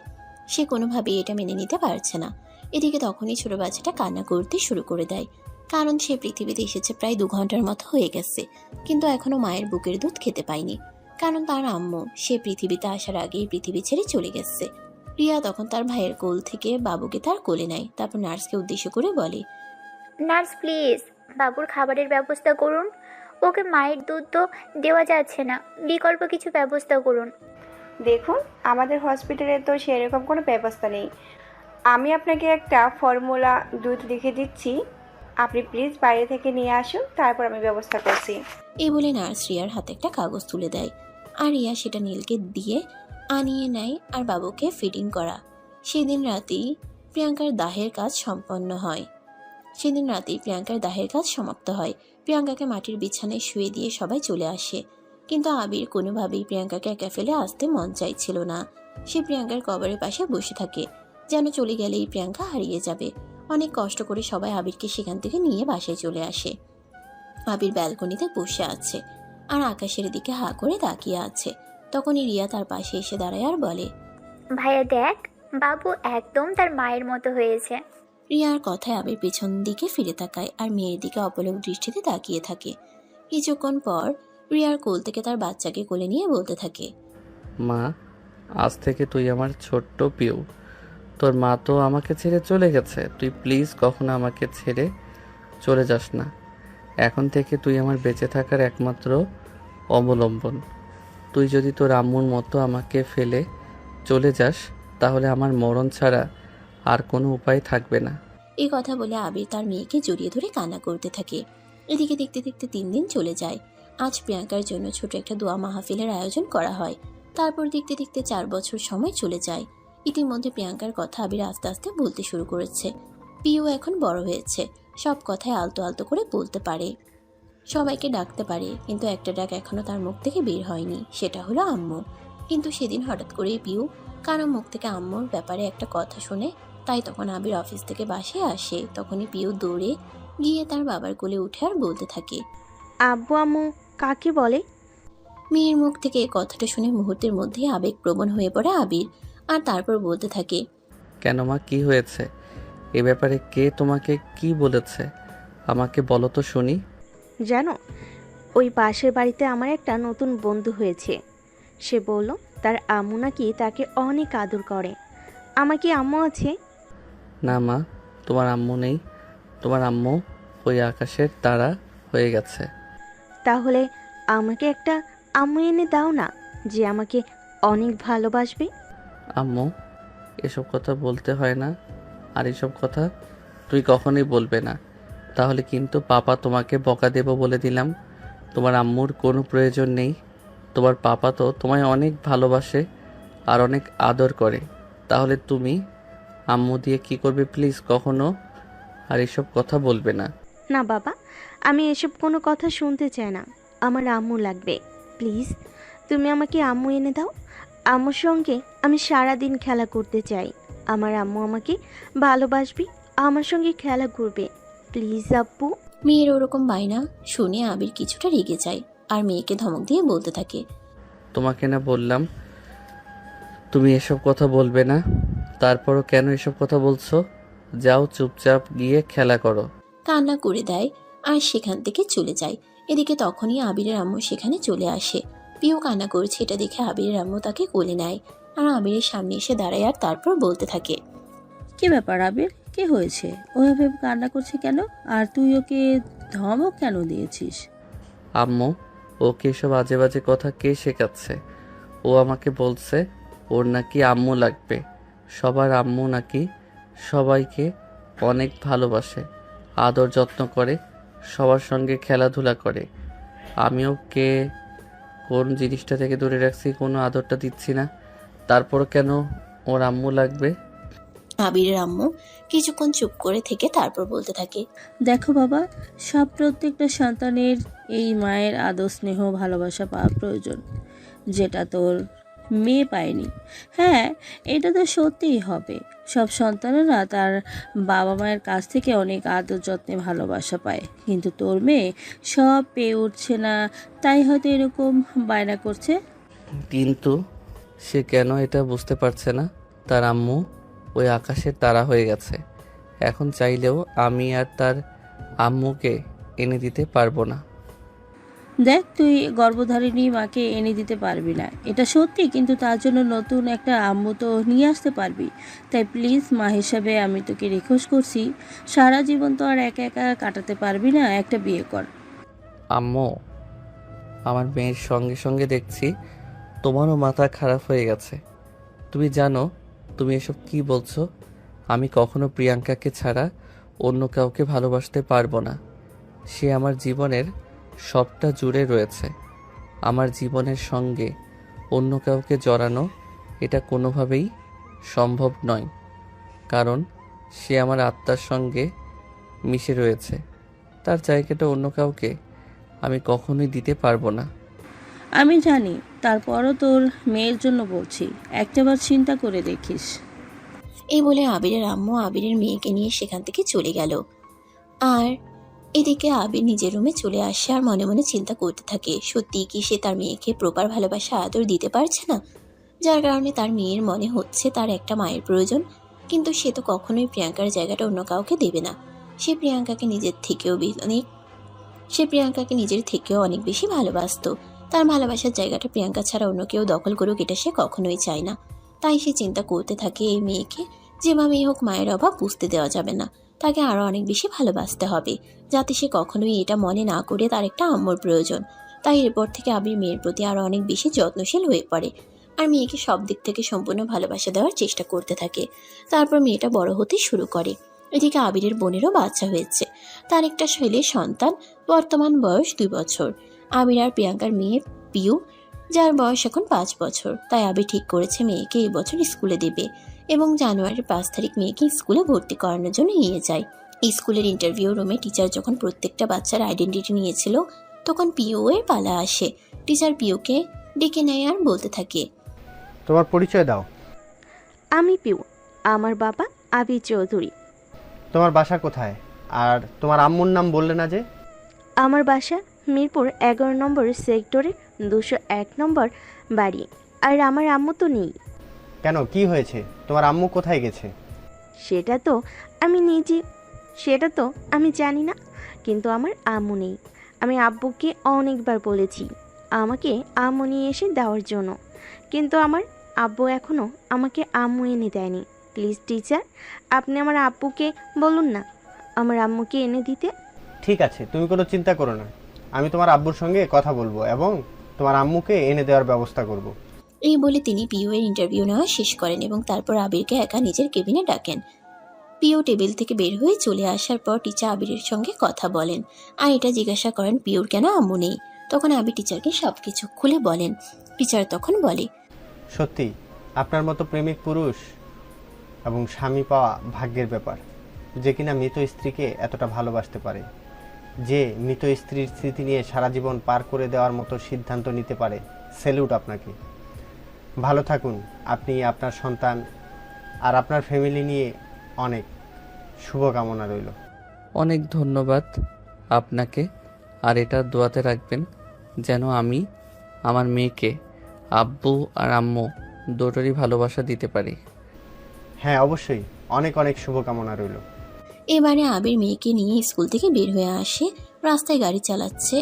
C: সে কোনোভাবেই এটা মেনে নিতে পারছে না। এদিকে তখনই ছোট বাচ্চাটা কান্না করতে শুরু করে দেয়, কারণ সে পৃথিবীতে এসেছে প্রায় 2 ঘন্টার মতো হয়ে গেছে, কিন্তু এখনো মায়ের বুকের দুধ খেতে পায়নি, কারণ তার আম্মু সে পৃথিবীতে আসার আগেই পৃথিবী ছেড়ে চলে গেছে। রিয়া তখন তার ভাইয়ের কোল থেকে বাবুকে তার কোলে নেয়, তারপর নার্সকে উদ্দেশ্য করে বলে,
L: নার্স প্লিজ বাবুর খাবারের ব্যবস্থা করুন। ওকে মায়ের দুধ তো দেওয়া যাচ্ছে না, বিকল্প কিছু ব্যবস্থা করুন।
H: দেখুন, আমাদের হসপিটালে তো সেরকম কোনো ব্যবস্থা নেই। আমি আপনাকে একটা ফর্মুলা দুধ লিখে দিচ্ছি, আপনি প্লিজ বাইরে থেকে নিয়ে আসুন, তারপর আমি ব্যবস্থা করছি।
C: এই বলে নার্স রিয়ার হাতে একটা কাগজ তুলে দেয়, আর রিয়া সেটা নীলকে দিয়ে আনিয়ে নেয় আর বাবুকে ফিডিং করা। সেদিন রাতেই প্রিয়াঙ্কার দাহের কাজ সম্পন্ন হয়। সমাপ্ত হয়। প্রিয়াঙ্কাকে মাটির বিছানায় শুয়ে দিয়ে সবাই চলে আসে, কিন্তু আবির কোনোভাবেই প্রিয়াঙ্কাকে একা ফেলে আসতে মন চাইছিল না। সে প্রিয়াঙ্কার কবরের পাশে বসে থাকে, যেন চলে গেলেই প্রিয়াঙ্কা হারিয়ে যাবে। অনেক কষ্ট করে সবাই আবিরকে সেখান থেকে নিয়ে বাসায় চলে আসে। আবির ব্যালকনিতে বসে আছে আর আকাশের দিকে হা করে তাকিয়ে আছে। তখনই রিয়া তার পাশে এসে দাঁড়ায় আর বলে,
L: ভাইয়া দেখ, বাবু একদম তার মায়ের মতো হয়েছে।
C: রিয়ার কথায় আবির পেছন দিকে ফিরে তাকায় আর মেয়ের দিকে অপলক দৃষ্টিতে তাকিয়ে থাকে। কিছুক্ষণ পর রিয়ার কোল থেকে তার বাচ্চাকে কোলে নিয়ে বলতে থাকে,
B: মা, আজ থেকে তুই আমার ছোট্ট পিউ। তোর মা তো আমাকে ছেড়ে চলে গেছে, তুই প্লিজ কখনো আমাকে ছেড়ে চলে যাস না। এখন থেকে তুই আমার বেঁচে থাকার একমাত্র অবলম্বন। তুই যদি তোর আম্মুর মতো আমাকে ফেলে চলে যাস, তাহলে আমার মরণ ছাড়া আর কোনো উপায় থাকবে না।
C: এই কথা বলে আবির তার মেয়েকে জড়িয়ে ধরে কান্না করতে থাকে। এদিকে দেখতে দেখতে 3 দিন চলে যায়। আজ প্রিয়াঙ্কার জন্য ছোট একটা দোয়া মাহফিলের আয়োজন করা হয়। তারপর দেখতে দেখতে 4 বছর সময় চলে যায়। ইতিমধ্যে প্রিয়াঙ্কার কথা আবির আস্তে আস্তে বলতে শুরু করেছে। পিও এখন বড় হয়েছে, সব কথায় আলতো আলতো করে বলতে পারে, সবাইকে ডাকতে পারে, কিন্তু একটা ডাক এখনো তার মুখ থেকে বের হয়নি, সেটা হলো আম্মু। কিন্তু সেদিন হঠাৎ করে পিউ কারো মুখ থেকে আম্মুর ব্যাপারে একটা কথা শুনে, তাই তখন আবির অফিস থেকে বাসায় আসে। তখনই পিউ দৌড়ে গিয়ে তার বাবার কোলে উঠে আর বলতে থাকে,
P: আব্বু আম্মু কাকে বলে?
C: মেয়ের মুখ থেকে এই কথাটা শুনে মুহূর্তের মধ্যেই আবেগপ্রবণ হয়ে পড়ে আবির, আর তারপর বলতে থাকে,
B: কেন মা, কি হয়েছে? এ ব্যাপারে কে তোমাকে কি বলেছে? আমাকে বলো তো শুনি।
P: জানো, ওই পাশের বাড়িতে আমার একটা নতুন বন্ধু হয়েছে। সে বলল তার আম্মু নাকি তাকে অনেক আদর করে। আমার কি আম্মু আছে?
B: না মা, তোমার আম্মু নেই। তোমার আম্মু ওই আকাশের তারা হয়ে গেছে।
P: তাহলে আমাকে একটা আম্মু এনে দাও না, যে আমাকে অনেক ভালোবাসবে।
B: আম্মু, এসব কথা বলতে হয় না, আর এসব কথা তুই কখনোই বলবে না, তাহলে কিন্তু পাপা তোমাকে বকা দেব বলে দিলাম। তোমার আম্মুর কোনো প্রয়োজন নেই। তোমার পাপা তো তোমায় অনেক ভালোবাসে আর অনেক আদর করে, তাহলে তুমি আম্মু দিয়ে কি করবে? প্লিজ কখনো আর এসব কথা বলবে না।
P: না বাবা, আমি এসব কোনো কথা শুনতে চাই না। আমার আম্মু লাগবে। প্লিজ তুমি আমাকে আম্মু এনে দাও। আম্মুর সঙ্গে আমি সারাদিন খেলা করতে চাই। আমার আম্মু আমাকে ভালোবাসবে, আমার সঙ্গে খেলা করবে। প্লিজ আব্বু।
C: মেয়ের ওরকম বায়না শুনে আবির কিছুটা রেগে যায় আর মেয়েকে ধমক দিয়ে বলতে থাকে,
B: তোমাকে না বললাম তুমি এসব কথা বলবে না, তারপরও কেন এসব কথা বলছো? যাও, চুপচাপ গিয়ে খেলা করো।
C: কান্না করে দেয় আর সেখান থেকে চলে যায়। এদিকে তখনই আবিরের আম্মু সেখানে চলে আসে। পিও কান্না করছে, এটা দেখে আবিরের আম্মু তাকে কোলে নেয় আর আবিরের সামনে এসে দাঁড়ায় আর তারপর বলতে থাকে,
K: কি ব্যাপার আবির, কি হয়েছে? ওভাবে কান্না করছে কেন? আর তুই ওকে ধমক কেন দিয়েছিস?
B: আম্মু, ওকে এসব আজে বাজে কথা কে শেখাচ্ছে? ও আমাকে বলছে ওর নাকি আম্মু লাগবে। সবার আম্মু নাকি সবাইকে অনেক ভালোবাসে, আদর যত্ন করে, সবার সঙ্গে খেলাধুলা করে। আমিও কোন জিনিসটা থেকে দূরে রাখছি, কোনো আদরটা দিচ্ছি না, তারপর কেন ওর আম্মু লাগবে?
C: আবিরের আম্মু কিছুক্ষণ চুপ করে থেকে তারপর বলতে থাকে,
K: দেখো বাবা, প্রত্যেকটা সন্তানের এই মায়ের আদর স্নেহ ভালোবাসা পাওয়া প্রয়োজন, যেটা তোর মেয়ে পায়নি। হ্যাঁ, এটা তো সত্যিই হবে। সব সন্তানেরা তার বাবা মায়ের কাছ থেকে অনেক আদর যত্নে ভালোবাসা পায়, কিন্তু তোর মেয়ে সব পেয়ে উঠছে না, তাই হয়তো এরকম বায়না করছে।
B: কিন্তু সে কেন এটা বুঝতে পারছে না? তার আম্মু ওই আকাশের তারা হয়ে গেছে। এখন চাইলেও আমি আর তার আম্মুকে এনে দিতে পারবো না।
K: দেখ, তুই গর্ভধারিণী মাকে এনে দিতে পারবি না, এটা সত্যি, কিন্তু তার জন্য নতুন একটা আম্মু তো নিয়ে আসতে পারবি। তাই প্লিজ মা হিসাবে আমি তোকে রিকোয়েস্ট করছি, সারা জীবন তো আর একা একা কাটাতে পারবি না, একটা বিয়ে কর।
B: আম্মু, আমার মেয়ের সঙ্গে সঙ্গে দেখছি তোমারও মাথা খারাপ হয়ে গেছে। তুমি জানো তুমি এসব কি বলছো? আমি কখনো প্রিয়াঙ্কাকে ছাড়া অন্য কাউকে ভালোবাসতে পারবো না। সে আমার জীবনের সবটা জুড়ে রয়েছে। আমার জীবনের সঙ্গে অন্য কাউকে জড়ানো এটা কোনোভাবেই সম্ভব নয়, কারণ সে আমার আত্মার সঙ্গে মিশে রয়েছে। তার জায়গাটা অন্য কাউকে আমি কখনোই দিতে পারবো না।
K: আমি জানি, তারপরও তোর মেয়ের জন্য বলছি, একটাবার চিন্তা করে দেখিস।
C: এই বলে আবিরের আম্মু আবিরের মেয়েকে নিয়ে সেখান থেকে চলে গেল। আর এদিকে আবির নিজের রুমে চলে আসে আর মনে মনে চিন্তা করতে থাকে, সত্যি কি সে তার মেয়েকে প্রপার ভালোবাসা আদর দিতে পারছে না, যার কারণে তার মেয়ের মনে হচ্ছে তার একটা মায়ের প্রয়োজন। কিন্তু সে তো কখনোই প্রিয়াঙ্কার জায়গাটা অন্য কাউকে দেবে না। সে প্রিয়াঙ্কাকে নিজের থেকেও অনেক বেশি ভালোবাসতো। তার ভালোবাসার জায়গাটা প্রিয়াঙ্কা ছাড়া অন্য কেউ দখল করুক এটা সে কখনোই চায় না। তাই সে চিন্তা করতে থাকে, এই মেয়েকে যেভাবেই হোক মায়ের অভাব বুঝতে দেওয়া যাবে না, তাকে আরও অনেক বেশি ভালোবাসতে হবে, যাতে সে কখনোই এটা মনে না করে তার একটা আম্মুর প্রয়োজন। তাই এরপর থেকে আবির মেয়ের প্রতি আরও অনেক বেশি যত্নশীল হয়ে পড়ে আর মেয়েকে সব দিক থেকে সম্পূর্ণ ভালোবাসা দেওয়ার চেষ্টা করতে থাকে। তারপর মেয়েটা বড় হতে শুরু করে। এদিকে আবিরের বোনেরও বাচ্চা হয়েছে, তার একটা ছেলে সন্তান, বর্তমান বয়স 2 বছর। আবির আর প্রিয়াঙ্কার মেয়ে পিউ, যার বয়স এখন 5 বছর। তাই আবির ঠিক করেছে মেয়েকে এই বছর স্কুলে দেবে এবং জানুয়ারির 5 তারিখ মেয়েকে স্কুলে ভর্তি করানোর জন্য নিয়ে যায়। স্কুলের ইন্টারভিউ রুমে টিচার যখন প্রত্যেকটা বাচ্চার আইডেন্টিটি নিয়েছিল, তখন পিউ এর পালা আসে। টিচার পিউকে ডেকে নেয় আর বলতে থাকে,
Q: তোমার পরিচয় দাও।
P: আমি পিউ, আমার বাবা আবির চৌধুরী।
Q: তোমার বাসা কোথায়? আর তোমার আম্মুর নাম বললে না যে?
P: আমার বাসা মিরপুর 11 নম্বর সেক্টরের 201 নম্বর বাড়ি। আর আমার আম্মু তো নেই।
Q: কেন, কি হয়েছে? তোমার আম্মু কোথায় গেছে?
P: সেটা তো আমি জানি না, কিন্তু আমার আম্মু নেই। আমি আব্বুকে অনেকবার বলেছি আমাকে আম্মু নিয়ে এসে দেওয়ার জন্য, কিন্তু আমার আব্বু এখনও আমাকে আম্মু এনে দেয়নি। প্লিজ টিচার, আপনি আমার আব্বুকে বলুন না আমার আম্মুকে এনে দিতে।
Q: ঠিক আছে, তুমি কোনো চিন্তা করো না, আমি তোমার আব্বুর সঙ্গে কথা বলবো এবং তোমার আম্মুকে এনে দেওয়ার ব্যবস্থা করব।
C: এই বলে তিনি পিউ এর ইন্টারভিউ নেওয়া শেষ করেন এবং তারপর আবিরকে একা নিজের কেবিনে ডাকেন। পিউ টেবিল থেকে বের হয়ে চলে আসার পর টিচার আবিরের সঙ্গে কথা বলেন আর এটা জিজ্ঞাসা করেন পিউর কেন আম্মু নেই। তখন আবির টিচারকে সবকিছু খুলে বলেন। টিচার তখন বলে,
Q: সত্যি আপনার মতো প্রেমিক পুরুষ এবং স্বামী পাওয়া ভাগ্যের ব্যাপার, যে কিনা মৃত স্ত্রীকে এতটা ভালোবাসতে পারে, যে মৃত স্ত্রীর স্মৃতি নিয়ে সারা জীবন পার করে দেওয়ার মতো সিদ্ধান্ত নিতে পারে। স্যালুট আপনাকে। ভালো থাকুন আপনি, আপনার সন্তান আর আপনার ফ্যামিলি নিয়ে অনেক শুভকামনা রইল।
B: অনেক ধন্যবাদ আপনাকে। আর এটা দোয়াতে রাখবেন যেন আমি আমার মেয়েকে আব্বু আর আম্মু দুটোরই ভালোবাসা দিতে পারি।
Q: হ্যাঁ অবশ্যই, অনেক অনেক শুভকামনা রইল।
C: এবারে আবির মেয়েকে নিয়ে স্কুল থেকে বের হয়ে আসে, রাস্তায় গাড়ি চালাচ্ছে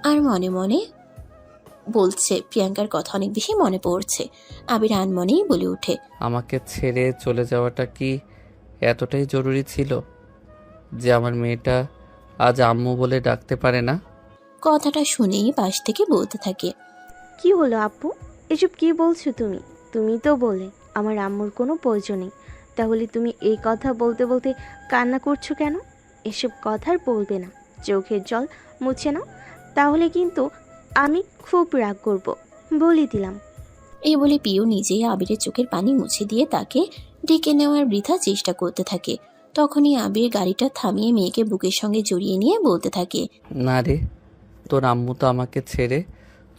C: আর মনে মনে বলছে প্রিয়াঙ্কার কথা অনেক বেশি মনে পড়ছে। আবির আনমনেই বলে ওঠে,
B: আমাকে ছেড়ে চলে যাওয়াটা কি এতটাই জরুরি ছিল যে আমার মেয়েটা আজ আম্মু বলে ডাকতে পারে না?
C: কথাটা শুনেই পাশ থেকে বলতে থাকে,
P: কি হলো আপু, এসব কি বলছো তুমি? তুমি তো বলে আমার আম্মুর কোনো প্রয়োজন নেই, তাহলে তুমি এই কথা বলতে বলতে কান্না করছো কেন? এসব কথার বলবে না, চোখের জল মুছে নাও, তাহলে কিন্তু আমি খুব রাগ করব, বলে দিলাম।
C: এই বলে পিউ নিজেই আবিরের চোখের পানি মুছে দিয়ে তাকে ডেকে নেওয়ার বৃথা চেষ্টা করতে থাকে। তখনই আবির গাড়িটা থামিয়ে মেয়েকে বুকের সঙ্গে জড়িয়ে নিয়ে বলতে থাকে,
B: না রে, তোর আম্মু তো আমাকে ছেড়ে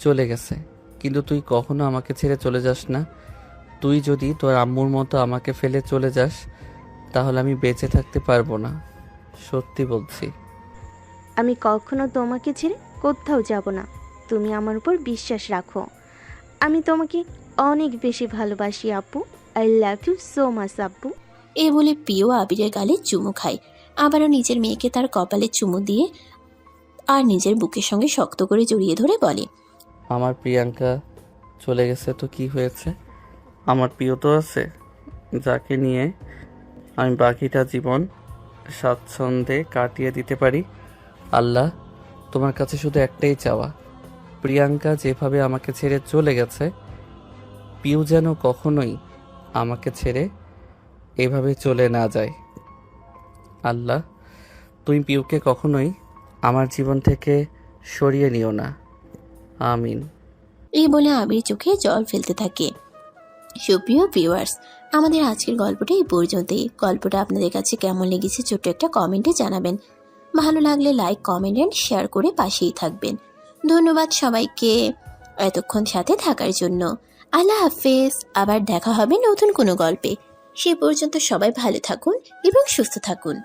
B: চলে গেছে, কিন্তু তুই কখনো আমাকে ছেড়ে চলে যাস না। তুই যদি তোর আম্মুর মতো আমাকে ফেলে চলে যাস তাহলে আমি বেঁচে থাকতে পারবো না, সত্যি বলছি।
P: আমি কখনো তোমাকে ছেড়ে কোথাও যাব না, তুমি আমার উপর বিশ্বাস রাখো। আমি তোমাকে অনেক বেশি ভালোবাসি আপু। I love you so much আব্বু।
C: এই বলে পিও আবিরের গালে চুমু খায়, আবারও নিজের মেয়েকে তার কপালে চুমু দিয়ে আর নিজের বুকের সঙ্গে শক্ত করে জড়িয়ে ধরে বলে,
B: আমার প্রিয়াঙ্কা চলে গেছে তো কি হয়েছে? আমার প্রিয় তো আছে, যাকে নিয়ে আমি বাকিটা জীবন স্বাচ্ছন্দ্যে কাটিয়ে দিতে পারি। আল্লাহ, তোমার কাছে শুধু একটাই চাওয়া, প্রিয়াঙ্কা যেভাবে আমাকে ছেড়ে চলে গেছে, পিউ যেন কখনোই আমাকে ছেড়ে এভাবে চলে না যায়। আল্লাহ, তুমি পিউকে কখনোই আমার জীবন থেকে সরিয়ে নিও না। আমিন।
C: এই বলে আবির চোখে জল ফেলতে থাকে। সুপ্রিয় ভিউয়ার্স, আমাদের আজকের গল্পটা এই পর্যন্তই। গল্পটা আপনাদের কাছে কেমন লেগেছে ছোট্ট একটা কমেন্টে জানাবেন। ভালো লাগলে লাইক, কমেন্ট এন্ড শেয়ার করে পাশেই থাকবেন। ধন্যবাদ সবাইকে এতক্ষণ সাথে থাকার জন্য। আল্লাহ হাফেজ। আবার দেখা হবে নতুন কোনো গল্পে। সে পর্যন্ত সবাই ভালো থাকুন এবং সুস্থ থাকুন।